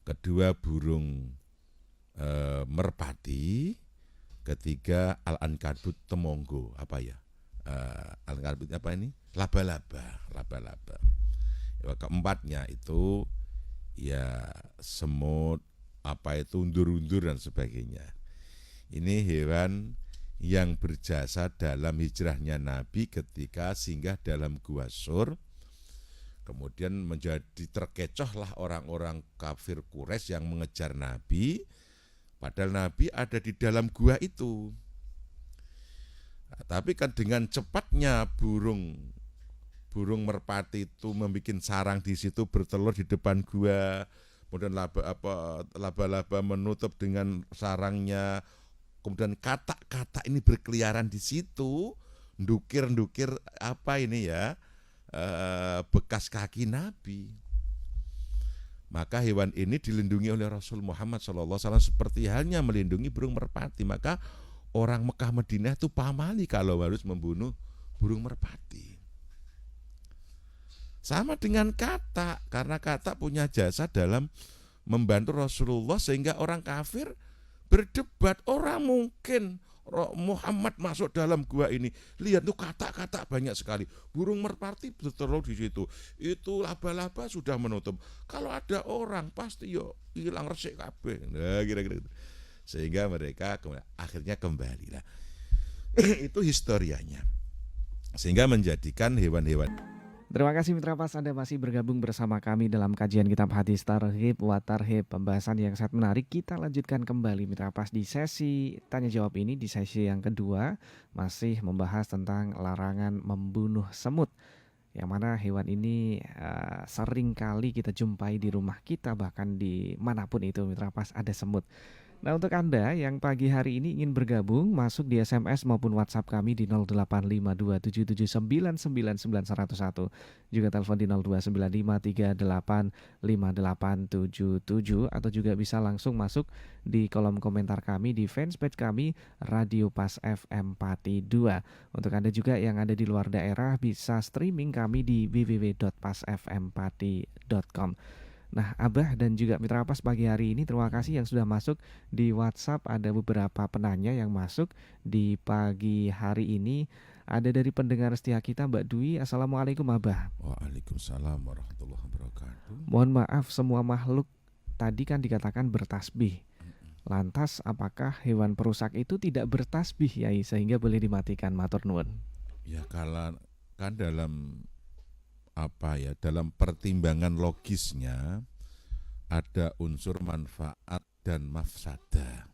kedua burung merpati, ketiga al-ankabut temonggo, al-ankabut apa ini? Laba-laba. Keempatnya itu ya semut, undur-undur dan sebagainya. Ini hewan yang berjasa dalam hijrahnya Nabi ketika singgah dalam Gua Sur. Kemudian menjadi terkecohlah orang-orang kafir Quraisy yang mengejar Nabi, padahal Nabi ada di dalam gua itu. Nah, tapi kan dengan cepatnya burung merpati itu membuat sarang di situ, bertelur di depan gua. Kemudian laba-laba menutup dengan sarangnya. Kemudian katak-katak ini berkeliaran di situ, ndukir bekas kaki Nabi. Maka hewan ini dilindungi oleh Rasul Muhammad SAW seperti halnya melindungi burung merpati. Maka orang Mekah Madinah itu pamali kalau harus membunuh burung merpati. Sama dengan katak, karena katak punya jasa dalam membantu Rasulullah sehingga orang kafir berdebat, orang mungkin Muhammad masuk dalam gua ini. Lihat tuh katak-katak banyak sekali. Burung merpati bertelur di situ. Itu laba-laba sudah menutup. Kalau ada orang pasti hilang resik kabeh. Nah, kira-kira gitu. Sehingga mereka akhirnya kembali. Nah, itu historianya. Sehingga menjadikan hewan-hewan. Terima kasih Mitra Pas, Anda masih bergabung bersama kami dalam kajian kitab hadis Targhib wa Tarhib. Pembahasan yang sangat menarik, kita lanjutkan kembali Mitra Pas di sesi tanya jawab ini. Di sesi yang kedua masih membahas tentang larangan membunuh semut, yang mana hewan ini sering kali kita jumpai di rumah kita, bahkan di manapun itu Mitra Pas ada semut. Nah, untuk Anda yang pagi hari ini ingin bergabung, masuk di SMS maupun WhatsApp kami di 085277999101. Juga telepon di 0295385877, atau juga bisa langsung masuk di kolom komentar kami di fanspage kami Radio Pas FM Pati 2. Untuk Anda juga yang ada di luar daerah bisa streaming kami di www.pasfmpati.com. Nah, Abah dan juga Mitra Pas pagi hari ini terima kasih yang sudah masuk di WhatsApp. Ada beberapa penanya yang masuk di pagi hari ini. Ada dari pendengar setia kita Mbak Dwi. Assalamualaikum Abah. Waalaikumsalam warahmatullahi wabarakatuh. Mohon maaf, semua makhluk tadi kan dikatakan bertasbih. Lantas apakah hewan perusak itu tidak bertasbih Yai sehingga boleh dimatikan? Matur nuwun. Ya kalau kan dalam pertimbangan logisnya ada unsur manfaat dan mafsadah.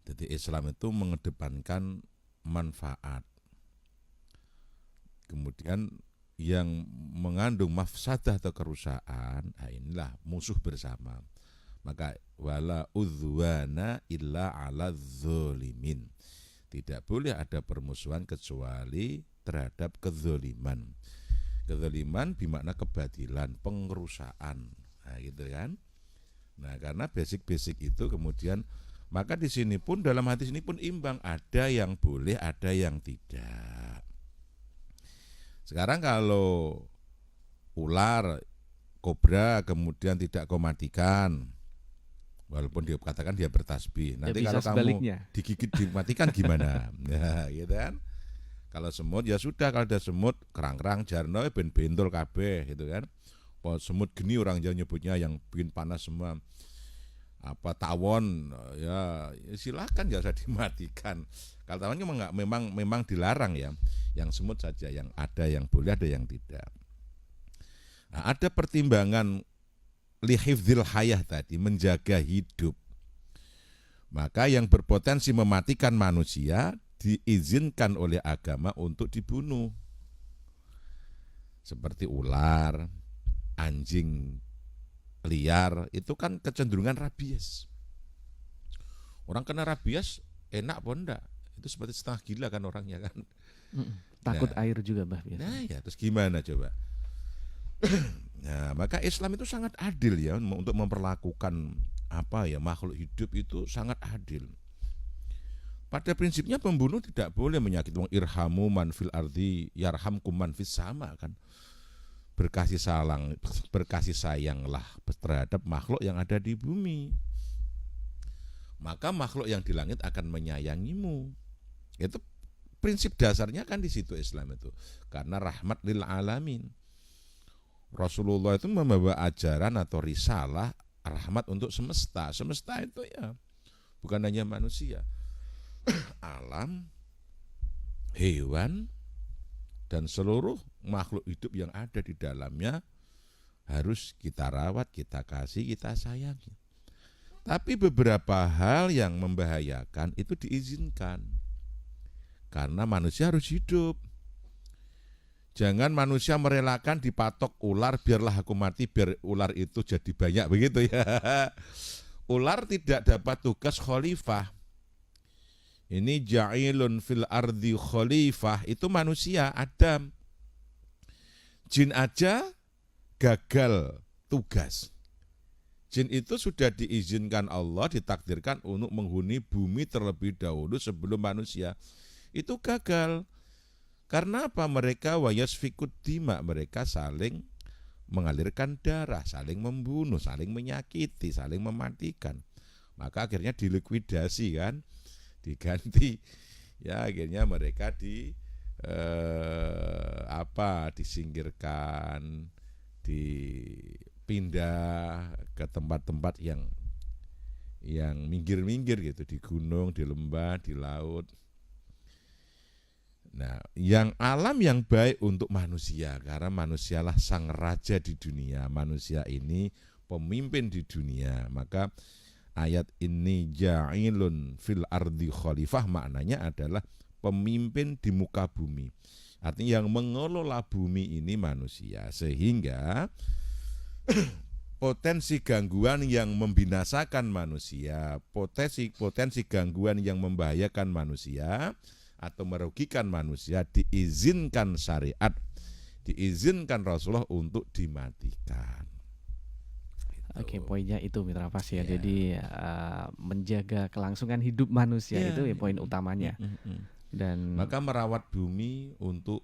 Jadi Islam itu mengedepankan manfaat. Kemudian yang mengandung mafsadah atau kerusakan, inilah musuh bersama. Maka wala udwana illa ala dzalimin. Tidak boleh ada permusuhan kecuali terhadap kezaliman. Kezaliman bermakna kebatilan, pengerusakan, nah gitu kan. Nah karena basic itu kemudian maka di sini pun dalam hadis ini pun imbang, ada yang boleh, ada yang tidak. Sekarang kalau ular, kobra kemudian tidak kau matikan, walaupun dia katakan dia bertasbih, nanti kalau sebaliknya. Kamu digigit dimatikan gimana? Nah gitu kan. Kalau semut ya sudah, kalau ada semut kerang-kerang jarno ben bentol kabeh gitu kan. Semut geni orang Jawa nyebutnya yang bikin panas semua. Tawon ya silakan ya usah dimatikan. Kalau tawonnya memang dilarang ya. Yang semut saja yang ada yang boleh, ada yang tidak. Nah, ada pertimbangan lihifdzil hayah tadi, menjaga hidup. Maka yang berpotensi mematikan manusia diizinkan oleh agama untuk dibunuh. Seperti ular, anjing liar, itu kan kecenderungan rabies. Orang kena rabies enak apa enggak? Itu seperti setengah gila kan orangnya kan. Takut air juga bah biasanya. Nah ya, terus gimana coba? Nah, maka Islam itu sangat adil ya untuk memperlakukan makhluk hidup itu sangat adil. Pada prinsipnya pembunuh tidak boleh menyakiti. Irhamu man fil ardi yarhamkum man fis sama kan. Berkasih sayanglah terhadap makhluk yang ada di bumi. Maka makhluk yang di langit akan menyayangimu. Itu prinsip dasarnya kan di situ Islam itu. Karena rahmat lil alamin. Rasulullah itu membawa ajaran atau risalah rahmat untuk semesta. Semesta itu ya bukan hanya manusia. Alam, hewan, dan seluruh makhluk hidup yang ada di dalamnya harus kita rawat, kita kasih, kita sayangi. Tapi beberapa hal yang membahayakan itu diizinkan. Karena manusia harus hidup. Jangan manusia merelakan dipatok ular, biarlah aku mati, biar ular itu jadi banyak, begitu ya. Ular tidak dapat tugas khalifah. Ini ja'ilun fil ardi khalifah, itu manusia, Adam. Jin aja gagal tugas. Jin itu sudah diizinkan Allah, ditakdirkan untuk menghuni bumi terlebih dahulu sebelum manusia. Itu gagal. Karena apa? Mereka wayasfikud dima, mereka saling mengalirkan darah, saling membunuh, saling menyakiti, saling mematikan. Maka akhirnya dilikuidasi kan, diganti. Ya akhirnya mereka disingkirkan, dipindah ke tempat-tempat yang minggir-minggir gitu, di gunung, di lembah, di laut. Nah, yang alam yang baik untuk manusia, karena manusialah sang raja di dunia, manusia ini pemimpin di dunia. Maka ayat ini ja'ilun fil ardi khalifah maknanya adalah pemimpin di muka bumi. Artinya yang mengelola bumi ini manusia, sehingga potensi gangguan yang membinasakan manusia, potensi gangguan yang membahayakan manusia atau merugikan manusia diizinkan syariat, diizinkan Rasulullah untuk dimatikan. Oke, poinnya itu Mitra Pas ya. Jadi menjaga kelangsungan hidup manusia itu ya poin utamanya. Dan maka merawat bumi untuk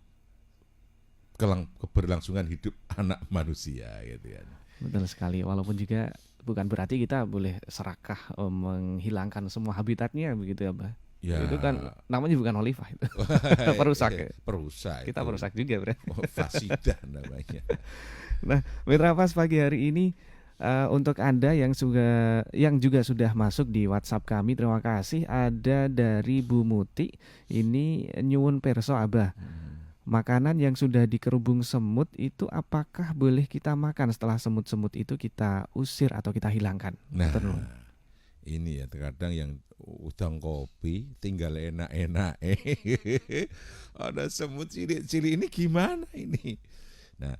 keberlangsungan hidup anak manusia gitu kan. Betul sekali. Walaupun juga bukan berarti kita boleh serakah menghilangkan semua habitatnya begitu ya, Mbak. Ya. Itu kan namanya bukan khalifah itu. Perusak. Perusak. Kita perusak juga, Bro. Fasidah namanya. Nah, Mitra Pas pagi hari ini untuk Anda yang juga sudah masuk di WhatsApp kami, terima kasih. Ada dari Bu Muti, ini nyuwun perso Abah. Makanan yang sudah dikerubung semut itu apakah boleh kita makan setelah semut-semut itu kita usir atau kita hilangkan? Nah, ini ya terkadang yang udang kopi tinggal enak-enak. Ada semut cilik-cilik ini gimana ini? Nah,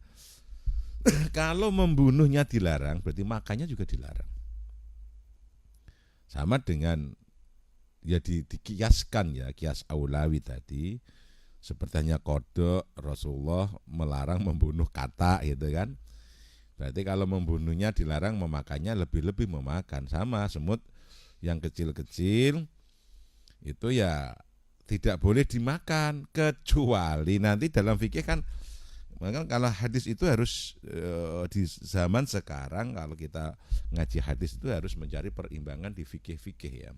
kalau membunuhnya dilarang, berarti makannya juga dilarang. Sama dengan ya dikiaskan ya, kias aulawi tadi. Seperti hanya kodok, Rasulullah melarang membunuh kata gitu kan. Berarti kalau membunuhnya dilarang, memakannya lebih-lebih memakan. Sama semut yang kecil-kecil itu ya tidak boleh dimakan, kecuali nanti dalam fikih kan, maka kalau hadis itu harus di zaman sekarang kalau kita ngaji hadis itu harus mencari perimbangan di fikih-fikih ya.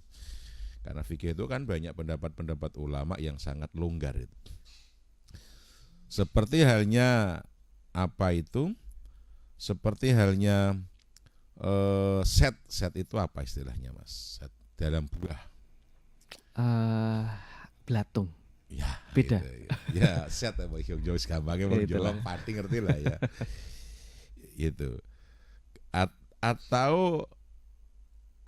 Karena fikih itu kan banyak pendapat-pendapat ulama yang sangat longgar itu. Seperti halnya seperti halnya set itu apa istilahnya Mas? Set dalam buah. Belatung. Ya, beda. Gitu, ya, set apa jauh gampangnya mau jolong pati ngerti lah ya. Itu. Atau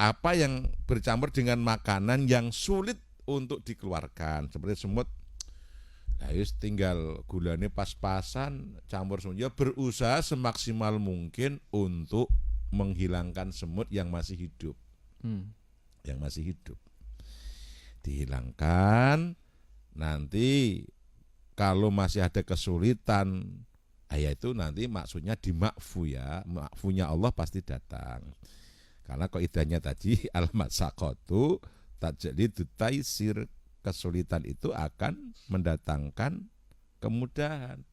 apa yang bercampur dengan makanan yang sulit untuk dikeluarkan seperti semut. Nah, tinggal gulanya pas-pasan, campur semut. Ya berusaha semaksimal mungkin untuk menghilangkan semut yang masih hidup. Yang masih hidup. Dihilangkan, nanti kalau masih ada kesulitan, ya itu nanti maksudnya di makfu ya. Makfunya Allah pasti datang. Karena kaidahnya tadi al-masaqatu tajlidu taisir, kesulitan itu akan mendatangkan kemudahan.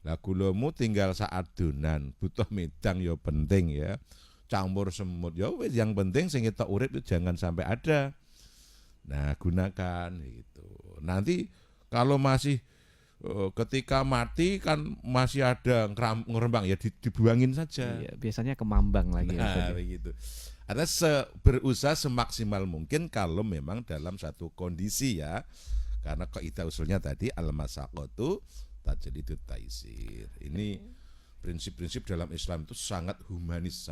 Lah gulamu tinggal saat donan, butuh medang ya penting ya. Campur semut ya wis, yang penting sing kita urip itu jangan sampai ada. Nah, gunakan gitu. Nanti kalau masih ketika mati kan masih ada ngerembang ya dibuangin saja. Iya, biasanya kemambang lagi. Nah, begitu. Ada berusaha semaksimal mungkin kalau memang dalam satu kondisi ya. Karena kaidah usulnya tadi al-masaqatu tajlidu taisir. Ini prinsip-prinsip dalam Islam itu sangat humanis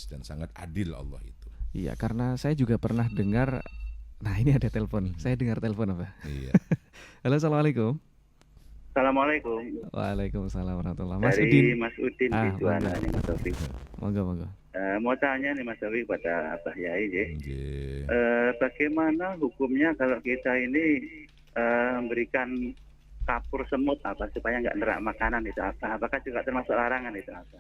dan sangat adil Allah itu. Iya, karena saya juga pernah dengar. Nah, ini ada telepon. Saya dengar telepon apa? Iya. Halo, assalamualaikum. Assalamualaikum. Waalaikumsalam warahmatullahi wabarakatuh. Mas Dari Udin. Mas Udin di Juwana nih Mas Taufik. Monggo. Mau tanya nih Mas Taufik pada Abah Yai ya. Nggih. Bagaimana hukumnya kalau kita ini memberikan kapur semut apa supaya nggak nerak makanan itu apa? Apakah juga termasuk larangan itu apa?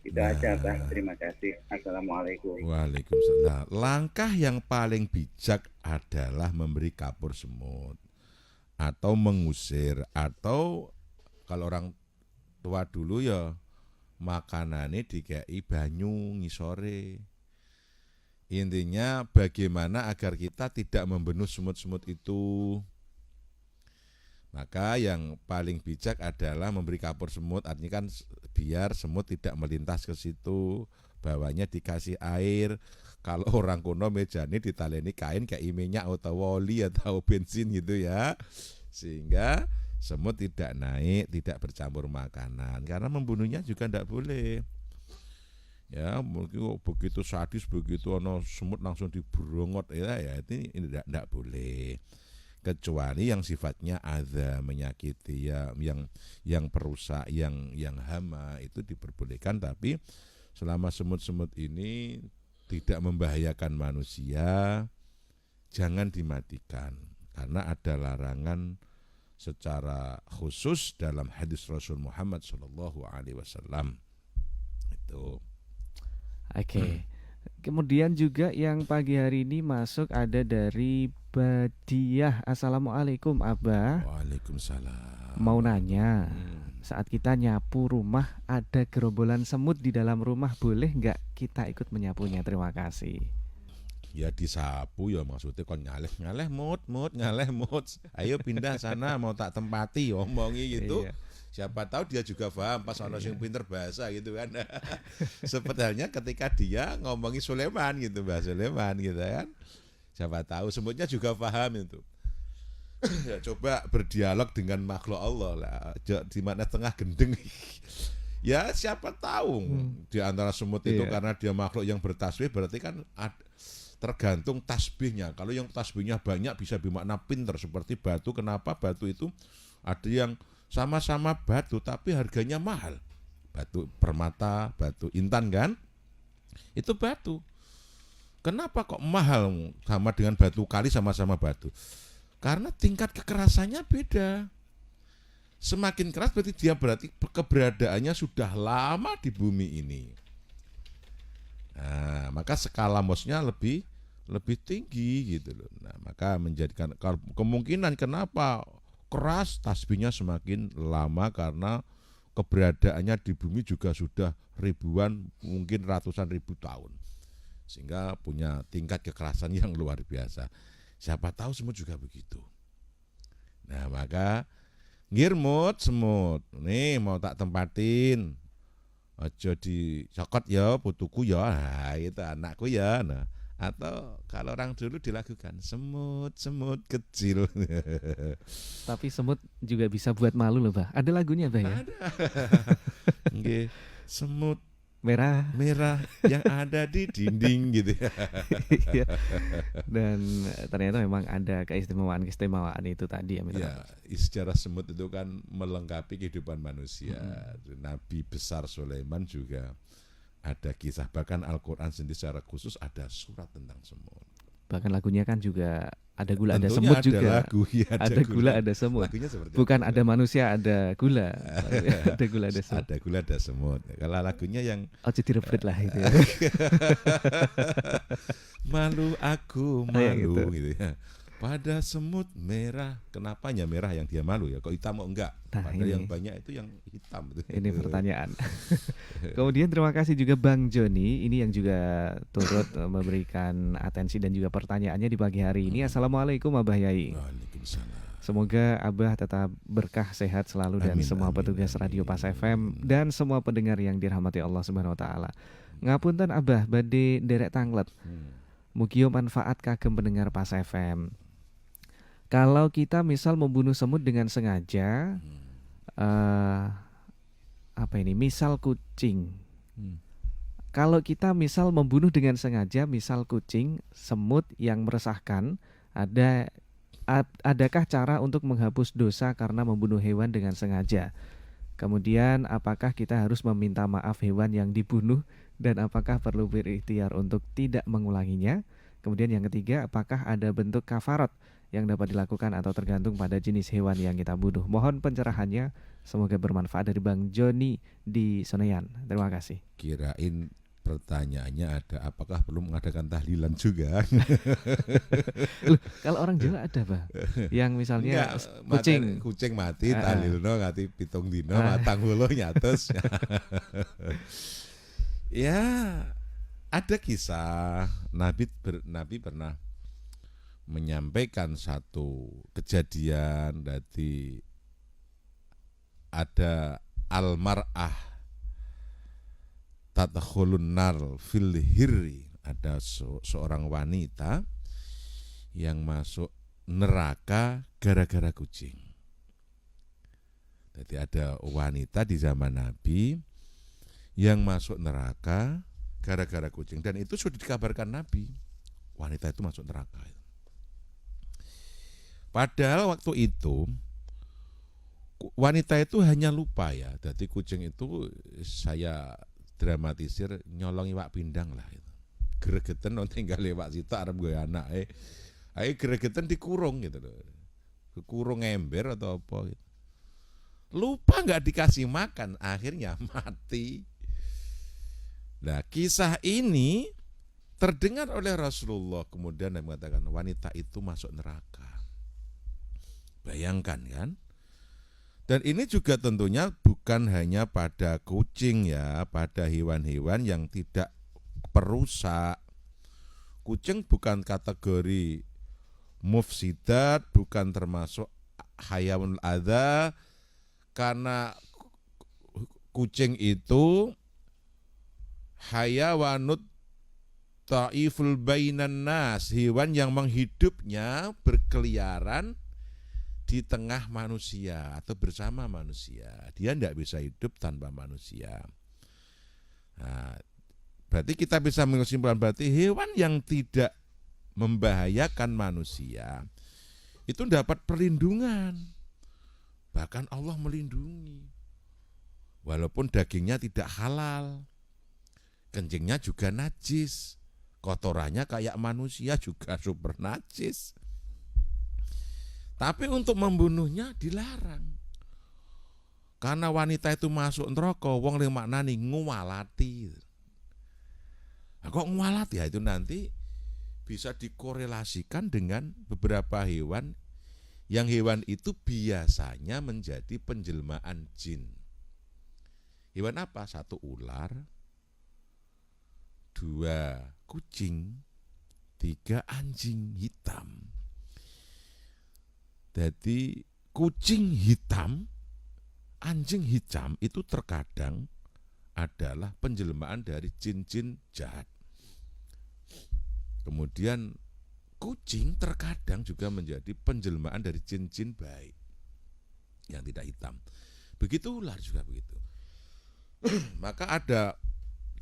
Itu aja Abah. Terima kasih. Assalamualaikum. Waalaikumsalam. Nah, langkah yang paling bijak adalah memberi kapur semut atau mengusir, atau kalau orang tua dulu ya makanannya dikei banyu ngisore. Intinya bagaimana agar kita tidak membunuh semut-semut itu. Maka yang paling bijak adalah memberi kapur semut, artinya kan biar semut tidak melintas ke situ, bawahnya dikasih air. Kalau orang kuno mejane ditaleni kain kayak minyak atau oli atau bensin gitu ya. Sehingga semut tidak naik, tidak bercampur makanan. Karena membunuhnya juga tidak boleh. Ya, mungkin begitu sadis, begitu ono semut langsung diberongot ya ini tidak boleh. Kecuali yang sifatnya adza, menyakiti ya, yang perusak, yang hama itu diperbolehkan, tapi selama semut-semut ini tidak membahayakan manusia, jangan dimatikan karena ada larangan secara khusus dalam hadis Rasul Muhammad SAW. Itu. Oke. Kemudian juga yang pagi hari ini masuk ada dari Badiah. Assalamualaikum Abah. Waalaikumsalam. Mau nanya, saat kita nyapu rumah ada gerombolan semut di dalam rumah, boleh nggak kita ikut menyapunya? Terima kasih. Ya disapu ya, maksudnya kon nyaleh mut. Ayo pindah sana mau tak tempati, omongi gitu. Iya. Siapa tahu dia juga paham pas ono sing pinter bahasa gitu kan. Sebenarnya ketika dia ngomongi Sulaiman gitu, Mbah Sulaiman gitu kan. Siapa tahu semutnya juga paham itu. Ya, coba berdialog dengan makhluk Allah lah, di mana tengah gendeng. Ya siapa tahu di antara semut itu karena dia makhluk yang bertasbih, berarti kan tergantung tasbihnya. Kalau yang tasbihnya banyak bisa bermakna pinter, seperti batu. Kenapa batu itu ada yang sama-sama batu tapi harganya mahal? Batu permata, batu intan kan? Itu batu. Kenapa kok mahal sama dengan batu kali, sama-sama batu? Karena tingkat kekerasannya beda. Semakin keras berarti keberadaannya sudah lama di bumi ini. Nah, maka skala mosnya lebih tinggi gitu loh. Nah, maka menjadikan kemungkinan kenapa keras tasbihnya semakin lama karena keberadaannya di bumi juga sudah ribuan, mungkin ratusan ribu tahun. Sehingga punya tingkat kekerasan yang luar biasa. Siapa tahu semut juga begitu. Nah, maka ngirmut semut. Nih mau tak tempatin. Aja dicokot ya putuku ya. Nah, itu anakku ya. Nah, atau kalau orang dulu dilakukan semut kecil. Tapi semut juga bisa buat malu loh, Bah. Ada lagunya, Bah ya? Ada. Nggih, semut merah. merah yang ada di dinding gitu ya. Iya. Dan ternyata memang ada keistimewaan itu tadi ya Mitra. Ya, secara semut itu kan melengkapi kehidupan manusia. Nabi besar Sulaiman juga ada kisah, bahkan Al-Quran sendiri secara khusus ada surat tentang semut. Bahkan lagunya kan juga ada gula ada Tentunya semut ada juga. lagu, ya, Ada gula ada semut. Lagunya seperti Bukan itu. ada manusia ada gula. Ada gula ada semut. Ada gula ada semut. Kalau lagunya yang Ojo direbut lah itu ya. malu aku Oh, ya malu gitu. gitu ya. Pada semut merah, kenapanya merah yang dia malu ya? Kok hitam kok enggak? Nah, Padahal ini. yang banyak itu yang hitam itu. Ini pertanyaan. Kemudian terima kasih juga Bang Joni, ini yang juga turut memberikan atensi dan juga pertanyaannya di pagi hari ini. Assalamualaikum Abah Yai. Waalaikumsalam. Semoga Abah tetap berkah sehat selalu dan Amin, semua amin, petugas amin. Radio Pas FM dan semua pendengar yang dirahmati Allah Subhanahu wa taala. Ngapunten Abah badhe nderek tanglet. Mugi manfaat kagem pendengar Pas FM. Kalau kita misal membunuh semut dengan sengaja, apa ini? Misal kucing. Kalau kita misal membunuh dengan sengaja, misal kucing, semut yang meresahkan, adakah cara untuk menghapus dosa karena membunuh hewan dengan sengaja? Kemudian apakah kita harus meminta maaf hewan yang dibunuh dan apakah perlu berikhtiar untuk tidak mengulanginya? Kemudian yang ketiga, apakah ada bentuk kafarat yang dapat dilakukan atau tergantung pada jenis hewan yang kita bunuh? Mohon pencerahannya, semoga bermanfaat. Dari Bang Joni di Senayan. Terima kasih. Kirain pertanyaannya ada apakah perlu mengadakan tahlilan juga? Loh, kalau orang Jawa ada Bang, yang misalnya kucing. Kucing mati tahlilno ngati pitung dino matang hulu nyates. Ya, ada kisah Nabi pernah menyampaikan satu kejadian, dari ada almar'ah tadkhulun nar fil hirri, ada seorang wanita yang masuk neraka gara-gara kucing. Jadi ada wanita di zaman Nabi yang masuk neraka gara-gara kucing, dan itu sudah dikabarkan Nabi, wanita itu masuk neraka. Padahal waktu itu wanita itu hanya lupa ya. Jadi kucing itu saya dramatisir nyolong iwak pindang lah itu. Gregeten non tinggal lewat situ arep gue anak ae gregeten dikurung gitu loh. Dikurung ember atau apa gitu. Lupa nggak dikasih makan, akhirnya mati. Nah, kisah ini terdengar oleh Rasulullah, kemudian dia mengatakan wanita itu masuk neraka. Bayangkan kan? Dan ini juga tentunya bukan hanya pada kucing ya, pada hewan-hewan yang tidak perusak. Kucing bukan kategori mufsidat, bukan termasuk hayawanul adza, karena kucing itu hayawanut ta'iful bainan nas, hewan yang menghidupnya berkeliaran di tengah manusia atau bersama manusia. Dia tidak bisa hidup tanpa manusia. Nah, berarti kita bisa menyimpulkan berarti hewan yang tidak membahayakan manusia itu dapat perlindungan. Bahkan Allah melindungi. Walaupun dagingnya tidak halal, kencingnya juga najis, kotorannya kayak manusia juga super najis. Tapi untuk membunuhnya dilarang. Karena wanita itu masuk neraka, wong ling maknani nguwalati. Nah, kok nguwalati ya, itu nanti bisa dikorelasikan dengan beberapa hewan yang hewan itu biasanya menjadi penjelmaan jin. Hewan apa? 1 ular, 2 kucing, 3 anjing hitam. Jadi kucing hitam, anjing hitam itu terkadang adalah penjelmaan dari jin-jin jahat. Kemudian kucing terkadang juga menjadi penjelmaan dari jin-jin baik yang tidak hitam. Begitu ular juga begitu. Maka ada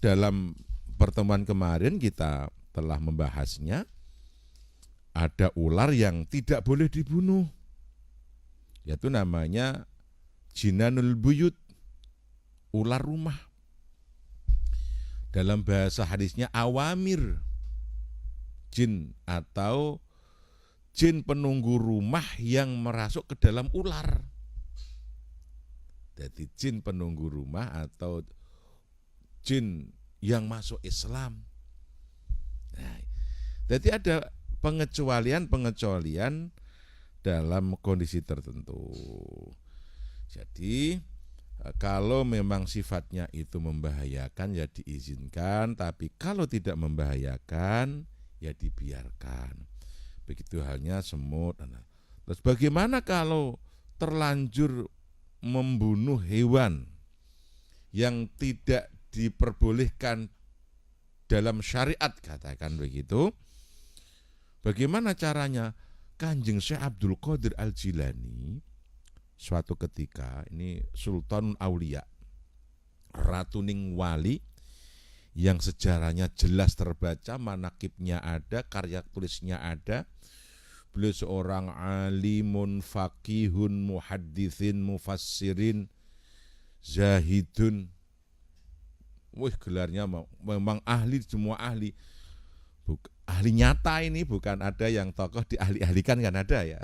dalam pertemuan kemarin kita telah membahasnya, ada ular yang tidak boleh dibunuh, yaitu namanya jinanul buyut, ular rumah. Dalam bahasa hadisnya awamir, jin atau jin penunggu rumah yang merasuk ke dalam ular. Jadi jin penunggu rumah atau jin yang masuk Islam. Nah, jadi ada pengecualian dalam kondisi tertentu. Jadi kalau memang sifatnya itu membahayakan ya diizinkan, tapi kalau tidak membahayakan ya dibiarkan. Begitu halnya semut. Terus bagaimana kalau terlanjur membunuh hewan yang tidak diperbolehkan dalam syariat, katakan begitu? Bagaimana caranya? Kanjeng Syekh Abdul Qadir Al-Jilani suatu ketika, ini Sultanul Aulia, ratuning wali yang sejarahnya jelas terbaca, manakibnya ada, karya tulisnya ada. Beliau seorang alimun, faqihun, muhaddithin, mufassirin, zahidun. Wih, gelarnya memang ahli, semua ahli. Ahli nyata ini, bukan ada yang tokoh diahli-ahlikan, kan ada ya.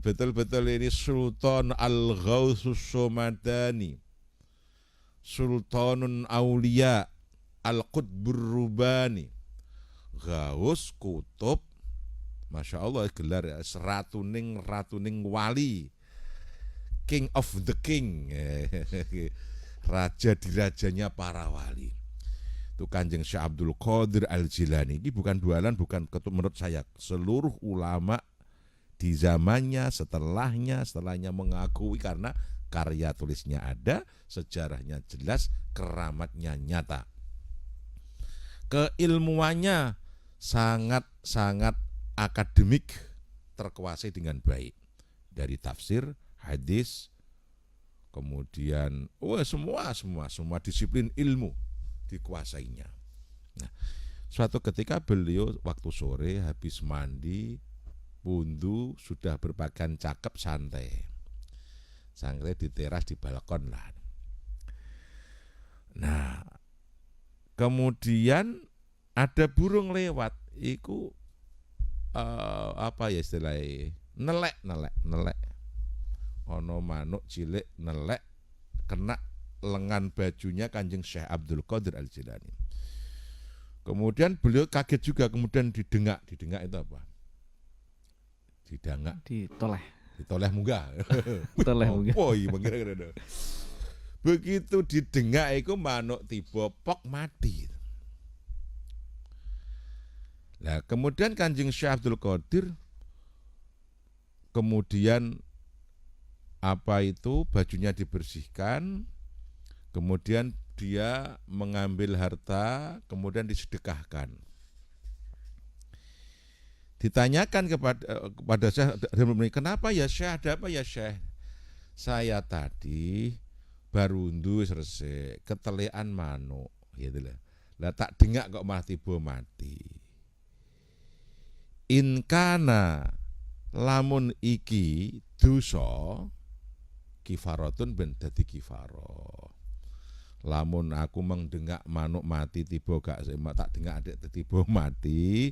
Betul-betul ini Sultan Al-Ghausus Somadani, Sultanun Aulia, Al-Qutbur Rubani, Ghaus Kutub, Masya Allah gelar ya, ratuning wali, King of the King, raja di rajanya para wali. Itu Kanjeng Syekh Abdul Qadir Al-Jilani. Ini bukan bualan, bukan ketua, menurut saya seluruh ulama di zamannya, setelahnya mengakui, karena karya tulisnya ada, sejarahnya jelas, keramatnya nyata. Keilmuannya sangat akademik, terkuasai dengan baik. Dari tafsir, hadis, kemudian semua disiplin ilmu dikuasainya. Nah, suatu ketika beliau waktu sore habis mandi, wudhu, sudah berpakaian cakep, santai di teras, di balkon lah. Nah, kemudian ada burung lewat, iku apa ya istilahnya, nelek. Ono manuk cilik nelek kena lengan bajunya Kanjeng Syekh Abdul Qadir Al-Jilani. Kemudian beliau kaget juga, kemudian didengak itu apa? Ditoleh munggah. Toleh munggah. Oh iya, kira-kira. Begitu didengak iku manuk tiba pok mati. Nah, kemudian Kanjeng Syekh Abdul Qadir kemudian bajunya dibersihkan, kemudian dia mengambil harta, kemudian disedekahkan. Ditanyakan kepada Syekh, kenapa ya Syekh, ada apa ya Syekh? Saya tadi baru undu selesai, ketelean manuk, gitu lah. Lah tak dengak kok malah tiba mati. Inkana lamun iki dosa, kifaratun ben dadi kifarah. Lamun aku mengdengak manuk mati tiba gak tak dengak adik tiba mati,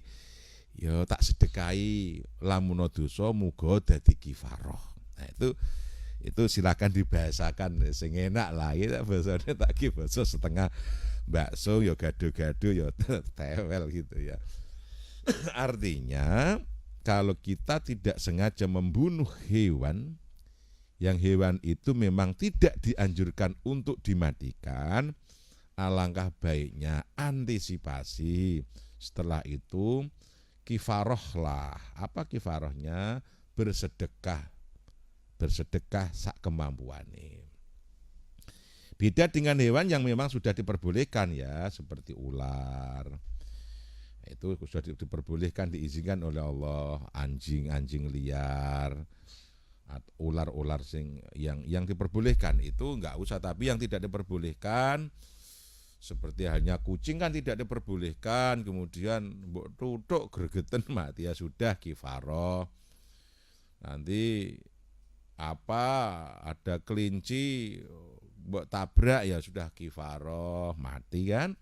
ya tak sedekahi, lamun dosa muga dadi kifarah. Nah, itu silakan dibahasakan sing enak lah, ya bahasane tak ki basa setengah bakso ya gado-gado ya tewel gitu ya. Artinya kalau kita tidak sengaja membunuh hewan, yang hewan itu memang tidak dianjurkan untuk dimatikan, alangkah baiknya antisipasi. Setelah itu kifaroh lah. Apa kifarohnya? Bersedekah sak kemampuane. Beda dengan hewan yang memang sudah diperbolehkan ya, seperti ular. Itu sudah diperbolehkan, diizinkan oleh Allah. Anjing liar, ular yang diperbolehkan itu enggak usah, tapi yang tidak diperbolehkan Seperti halnya kucing kan tidak diperbolehkan, kemudian mbok tutuk gregeten mati, ya sudah kifaroh. Nanti ada kelinci mbok tabrak, ya sudah kifaroh, mati kan.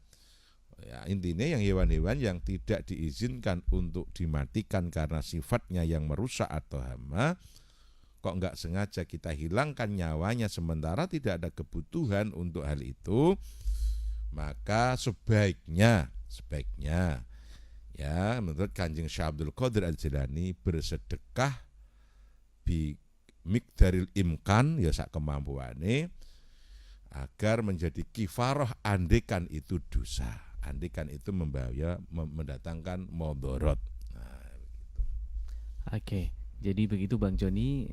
Ya, intinya yang hewan-hewan yang tidak diizinkan untuk dimatikan karena sifatnya yang merusak atau hama, kok enggak sengaja kita hilangkan nyawanya sementara tidak ada kebutuhan untuk hal itu, maka sebaiknya ya menurut Kanjeng Syekh Abdul Qadir Al-Jilani bersedekah bi miqdaril imkan, ya sak kemampuane, agar menjadi kifaroh andekan itu dosa, andekan itu mendatangkan mudharat. Nah, begitu. Oke, jadi begitu Bang Joni,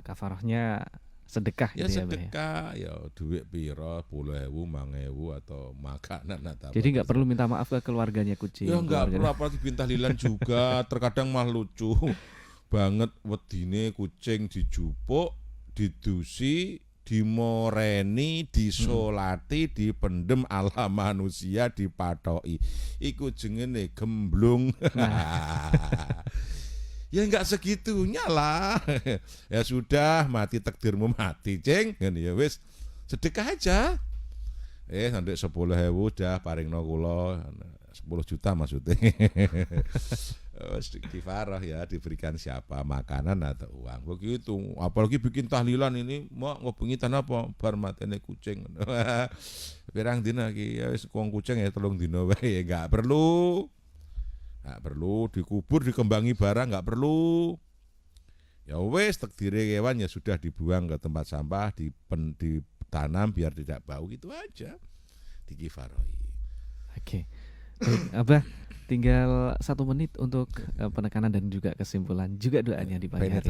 kafarohnya sedekah Ya gitu sedekah, ya duit piro, 10.000, 5.000 atau makanan atau Jadi nggak perlu minta maaf ke keluarganya kucing. ya nggak perlu, apalagi bintahlilan juga. Terkadang mah lucu banget, wedine kucing dijupuk, didusi, dimoreni, disolati, dipendem ala manusia, dipatoki. Iku jenenge gemblung. Ya enggak segitunya lah. Ya sudah, mati takdirmu mati, ceng. Ya wis, sedekah aja. Nanti 10.000 dah paringno kula, 10 juta maksudnya. Kifarah ya, diberikan siapa, makanan atau uang. Begitu. Apalagi bikin tahlilan ini mau ngobengi tanah apa bar matene kucing. Pirang dina iki ya wis kucing ya 3 dina wae, enggak perlu. Nggak perlu dikubur, dikembangi barang, nggak perlu. Ya wes, takdire hewan ya sudah dibuang ke tempat sampah, ditanam biar tidak bau, gitu aja. Dikifaroi. Oke. Baik, Abah, tinggal 1 menit untuk penekanan dan juga kesimpulan, juga doanya di pagi hari.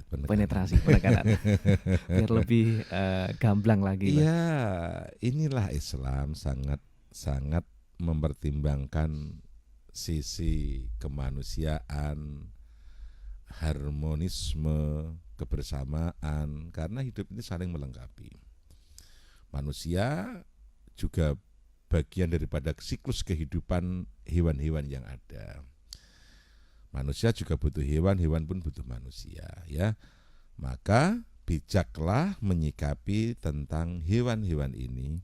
Penetrasi penekanan. Biar lebih gamblang lagi. Iya, inilah Islam sangat mempertimbangkan sisi kemanusiaan, harmonisme, kebersamaan, karena hidup ini saling melengkapi. Manusia juga bagian daripada siklus kehidupan hewan-hewan yang ada. Manusia juga butuh hewan, hewan pun butuh manusia, ya. Maka bijaklah menyikapi tentang hewan-hewan ini.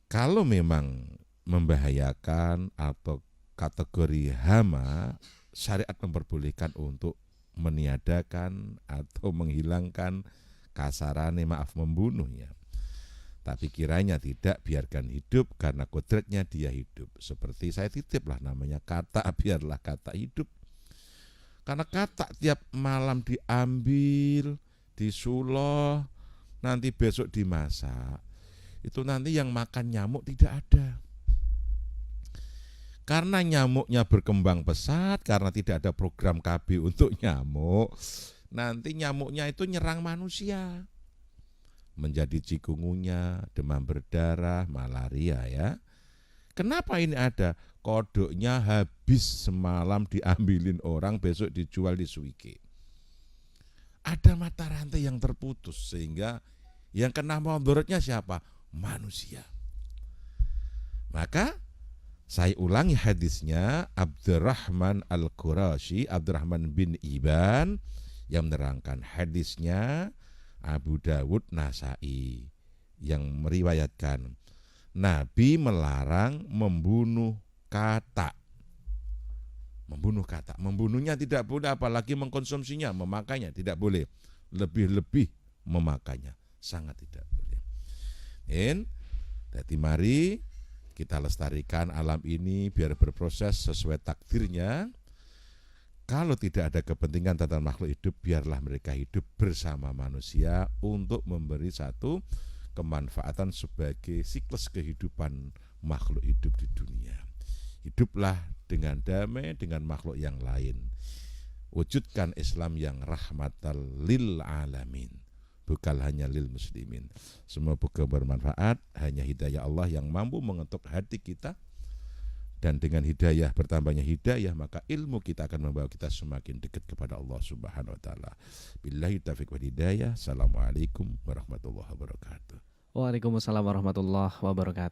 Kalau memang membahayakan atau kategori hama, syariat memperbolehkan untuk meniadakan atau menghilangkan kasarane, maaf, membunuhnya. Tapi kiranya tidak, biarkan hidup karena kodratnya dia hidup. Seperti saya titip lah namanya kata, biarlah kata hidup. Karena kata tiap malam diambil, disuloh, nanti besok dimasak. Itu nanti yang makan nyamuk tidak ada. Karena nyamuknya berkembang pesat, karena tidak ada program KB untuk nyamuk, nanti nyamuknya itu nyerang manusia. Menjadi cikungunya, demam berdarah, malaria, ya. Kenapa ini ada? Kodoknya habis semalam diambilin orang, besok dijual di Suike. Ada mata rantai yang terputus, sehingga yang kena mudaratnya siapa? Manusia. Maka saya ulangi hadisnya, Abdurrahman Al-Qurashi, Abdurrahman bin Iban yang menerangkan hadisnya, Abu Dawud, Nasai yang meriwayatkan Nabi melarang membunuh kata. Membunuhnya tidak boleh, apalagi mengkonsumsinya, memakainya tidak boleh. Lebih-lebih memakainya, sangat tidak boleh. Jadi mari kita lestarikan alam ini biar berproses sesuai takdirnya. Kalau tidak ada kepentingan tentang makhluk hidup, biarlah mereka hidup bersama manusia untuk memberi satu kemanfaatan sebagai siklus kehidupan makhluk hidup di dunia. Hiduplah dengan damai dengan makhluk yang lain. Wujudkan Islam yang rahmatan lil alamin, bukan hanya lil muslimin. Semoga bermanfaat. Hanya hidayah Allah yang mampu mengetuk hati kita, dan dengan hidayah, bertambahnya hidayah, maka ilmu kita akan membawa kita semakin dekat kepada Allah Subhanahu wa taala. Billahi taufiq wal hidayah. Assalamualaikum warahmatullahi wabarakatuh. Waalaikumsalam warahmatullahi wabarakatuh.